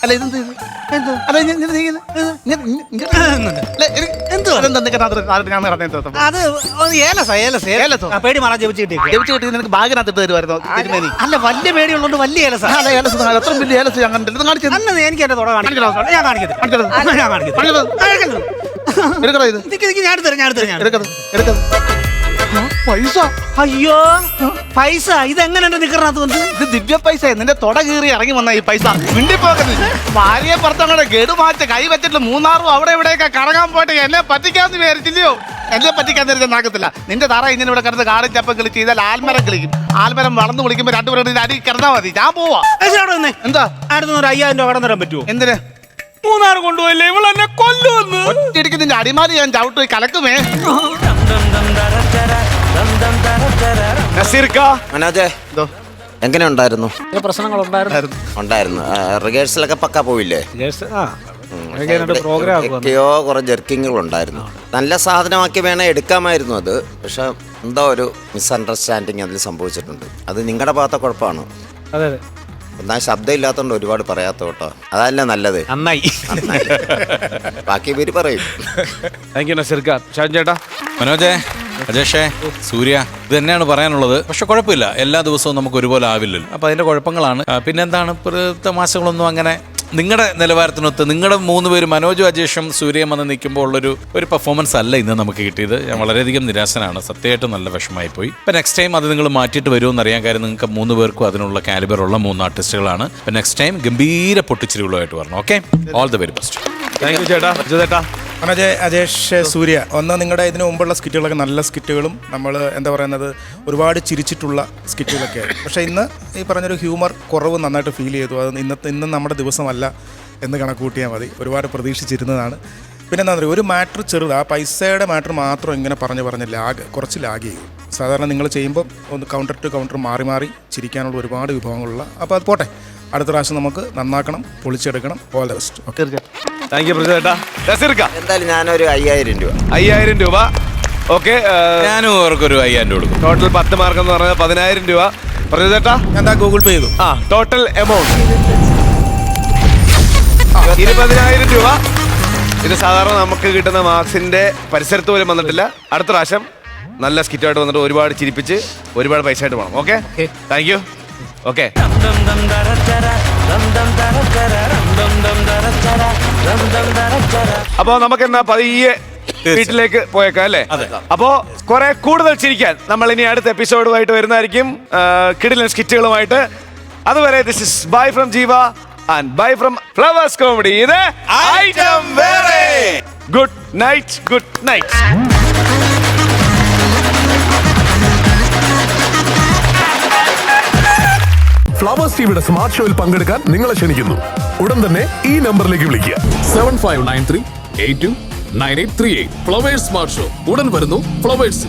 അല്ല ഇതെന്ത് അല്ല പേടി മാറാൻ ജപിച്ചു കിട്ടി നിനക്ക് ബാഗിനകത്ത് തരുമായിരുന്നു. അല്ല വലിയ പേടിയുള്ളതുകൊണ്ട് വലിയ ഏലസ. എത്ര വലിയ ഏലസ് ഞാൻ കണ്ടില്ല. കാണിച്ചത് എനിക്ക് എന്റെ തുടങ്ങാൻ ഞാൻ കാണിക്കരുത്. പൈസ. അയ്യോ പൈസ ഇതെങ്ങനെ നിക്കറിനകത്ത് വന്ന്? ഇത് ദിവ്യ പൈസ. നിന്റെ തൊട കീറി ഇറങ്ങി വന്ന ഈ പൈസ മിണ്ടിപ്പോക്കുന്നത്. ഭാര്യയെ പുറത്തങ്ങടെ ഗഡുമാറ്റ കൈ വെച്ചിട്ട് മൂന്നാറും അവിടെ ഇവിടെയൊക്കെ കറങ്ങാൻ പോയിട്ട് എന്നെ പറ്റിക്കാന്ന് വിചാരിച്ചില്ലയോ? എന്നെ പറ്റിക്കാൻ തരുന്ന നാക്കത്തില്ല. നിന്റെ തറ ഇങ്ങനെ ഇവിടെ കിടന്ന് കാടും ചപ്പം കളിച്ച് ചെയ്താൽ ആൽമരം കളിക്കും. ആൽമരം വളർന്നു വിളിക്കുമ്പോൾ രണ്ടുപേരുടെ അടി കിടന്നാൽ മതി. ഞാൻ പോവാ. എന്താ അടുത്ത 5000 രൂപ കടന്നു തരാൻ പറ്റുമോ? എന്തിന്? മൂന്നാർ കൊണ്ടുപോയില്ലേ ഇവളെന്നെ കൊല്ലുവന്ന്. ഒറ്റയടിക്ക് നിന്റെ അടിമാലി ഞാൻ ചവിട്ട് കലക്കുമേ. മനോജേ എങ്ങനെ ഉണ്ടായിരുന്നു? പ്രശ്നങ്ങൾ ഉണ്ടായിരുന്നു. റിഹേഴ്സലൊക്കെ പക്ക പോയില്ലേ? ഒക്കെയോ കുറെ ജെർക്കിങ്ങുകൾ ഉണ്ടായിരുന്നു. നല്ല സാധനമാക്കി വേണേ എടുക്കാമായിരുന്നു അത്. പക്ഷെ എന്തോ ഒരു മിസ്അണ്ടർസ്റ്റാൻഡിങ് അതിൽ സംഭവിച്ചിട്ടുണ്ട്. അത് നിങ്ങളുടെ ഭാഗത്തെ കുഴപ്പമാണ്. അതെ ഒന്നാ ശബ്ദം ഇല്ലാത്തോണ്ട് ഒരുപാട് പറയാത്ത കേട്ടോ. അതല്ല നല്ലത്. നന്നായി. ബാക്കി ഇവര് പറയും. ചേട്ടാ മനോജേ, അജേഷേ, സൂര്യ, ഇത് തന്നെയാണ് പറയാനുള്ളത്. പക്ഷെ കുഴപ്പമില്ല, എല്ലാ ദിവസവും നമുക്ക് ഒരുപോലെ ആവില്ലല്ലോ. അപ്പോൾ അതിൻ്റെ കുഴപ്പങ്ങളാണ്. പിന്നെന്താണ് തമാശകളൊന്നും അങ്ങനെ നിങ്ങളുടെ നിലവാരത്തിനൊത്ത് നിങ്ങളുടെ 3 പേര് മനോജും അജേഷും സൂര്യയും വന്ന് നിൽക്കുമ്പോൾ ഉള്ളൊരു പെർഫോമൻസ് അല്ല ഇന്ന് നമുക്ക് കിട്ടിയത്. ഞാൻ വളരെയധികം നിരാശനാണ്. സത്യമായിട്ടും നല്ല വിഷമമായി പോയി. ഇപ്പം നെക്സ്റ്റ് ടൈം അത് നിങ്ങൾ മാറ്റിയിട്ട് വരുമെന്ന് അറിയാൻ കാര്യം നിങ്ങൾക്ക് 3 പേർക്കും അതിനുള്ള കാലിബറുള്ള 3 ആർട്ടിസ്റ്റുകളാണ്. അപ്പം നെക്സ്റ്റ് ടൈം ഗംഭീര പൊട്ടിച്ചിരികളുമായിട്ട് വരണം. Okay, all the very best. Thank you ചേട്ടാ. ചേട്ടാ മനോജ്, അജേഷ്, സൂര്യ, ഒന്ന് നിങ്ങളുടെ ഇതിനു മുമ്പുള്ള സ്കിറ്റുകളൊക്കെ നല്ല സ്കിറ്റുകളും നമ്മൾ എന്താ പറയുന്നത് ഒരുപാട് ചിരിച്ചിട്ടുള്ള സ്കിറ്റുകളൊക്കെ ആയിരുന്നു. പക്ഷേ ഇന്ന് ഈ പറഞ്ഞൊരു ഹ്യൂമർ കുറവ് നന്നായിട്ട് ഫീൽ ചെയ്തു. അത് ഇന്ന് നമ്മുടെ ദിവസമല്ല എന്ന് കണക്ക് കൂട്ടിയാൽ മതി. ഒരുപാട് പ്രതീക്ഷിച്ചിരുന്നതാണ്. പിന്നെ എന്താ പറയുക, ഒരു മാറ്റർ ചെറുത്, ആ പൈസയുടെ മാറ്റർ മാത്രം ഇങ്ങനെ പറഞ്ഞ് കുറച്ച് ലാഗ് ചെയ്യും. സാധാരണ നിങ്ങൾ ചെയ്യുമ്പോൾ ഒന്ന് കൗണ്ടർ ടു കൗണ്ടർ മാറി മാറി ചിരിക്കാനുള്ള ഒരുപാട് വിഭവങ്ങളുള്ള. അപ്പോൾ അത് പോട്ടെ, അടുത്ത പ്രാവശ്യം നമുക്ക് നന്നാക്കണം, പൊളിച്ചെടുക്കണം. All the best. Okay, thank you ചേട്ടാ. എന്തായാലും ഞാനൊരു 5000 രൂപ. 5000 രൂപ. ഓക്കെ, ഞാനും അവർക്കൊരു 5000 രൂപ കൊടുക്കും. ടോട്ടൽ 10 മാർക്ക് എന്ന് പറഞ്ഞാൽ 10000 രൂപ. ചേട്ടാ എന്താ ഗൂഗിൾ പേ ചെയ്തു? ടോട്ടൽ എമൗണ്ട് 20000 രൂപ. ഇത് സാധാരണ നമുക്ക് കിട്ടുന്ന മാർക്സിന്റെ പരിസരത്ത് പോലും വന്നിട്ടില്ല. അടുത്ത പ്രാവശ്യം നല്ല സ്കിറ്റായിട്ട് വന്നിട്ട് ഒരുപാട് ചിരിപ്പിച്ച് ഒരുപാട് പൈസ ആയിട്ട് പോകണം. Okay, thank U. ഓക്കെ, അപ്പോ നമുക്ക് എന്നാ പതിയെ വീട്ടിലേക്ക് പോയേക്കാം അല്ലേ? അപ്പോ കുറെ കൂടുതൽ ചിരിക്കാൻ നമ്മൾ ഇനി അടുത്ത എപ്പിസോഡുമായിട്ട് വരുന്നതായിരിക്കും, കിടിലൻ സ്കിറ്റുകളുമായിട്ട്. അതുവരെ ദിസ് ഇസ് ബൈ ഫ്രം ജീവ and bye from flowers comedy. ഇത് ഐറ്റം വേറെ. Good night, good night. Flowers ടിവിയുടെ സ്മാർട്ട് ഷോയിൽ പങ്കെടുക്കാൻ നിങ്ങളെ ക്ഷണിക്കുന്നു. ഉടൻ തന്നെ ഈ നമ്പറിലേക്ക് വിളിക്കുക. 7593829838. ഫ്ലവേഴ്സ് സ്മാർട്ട് ഷോ ഉടൻ വരുന്നു ഫ്ലവേഴ്സ്.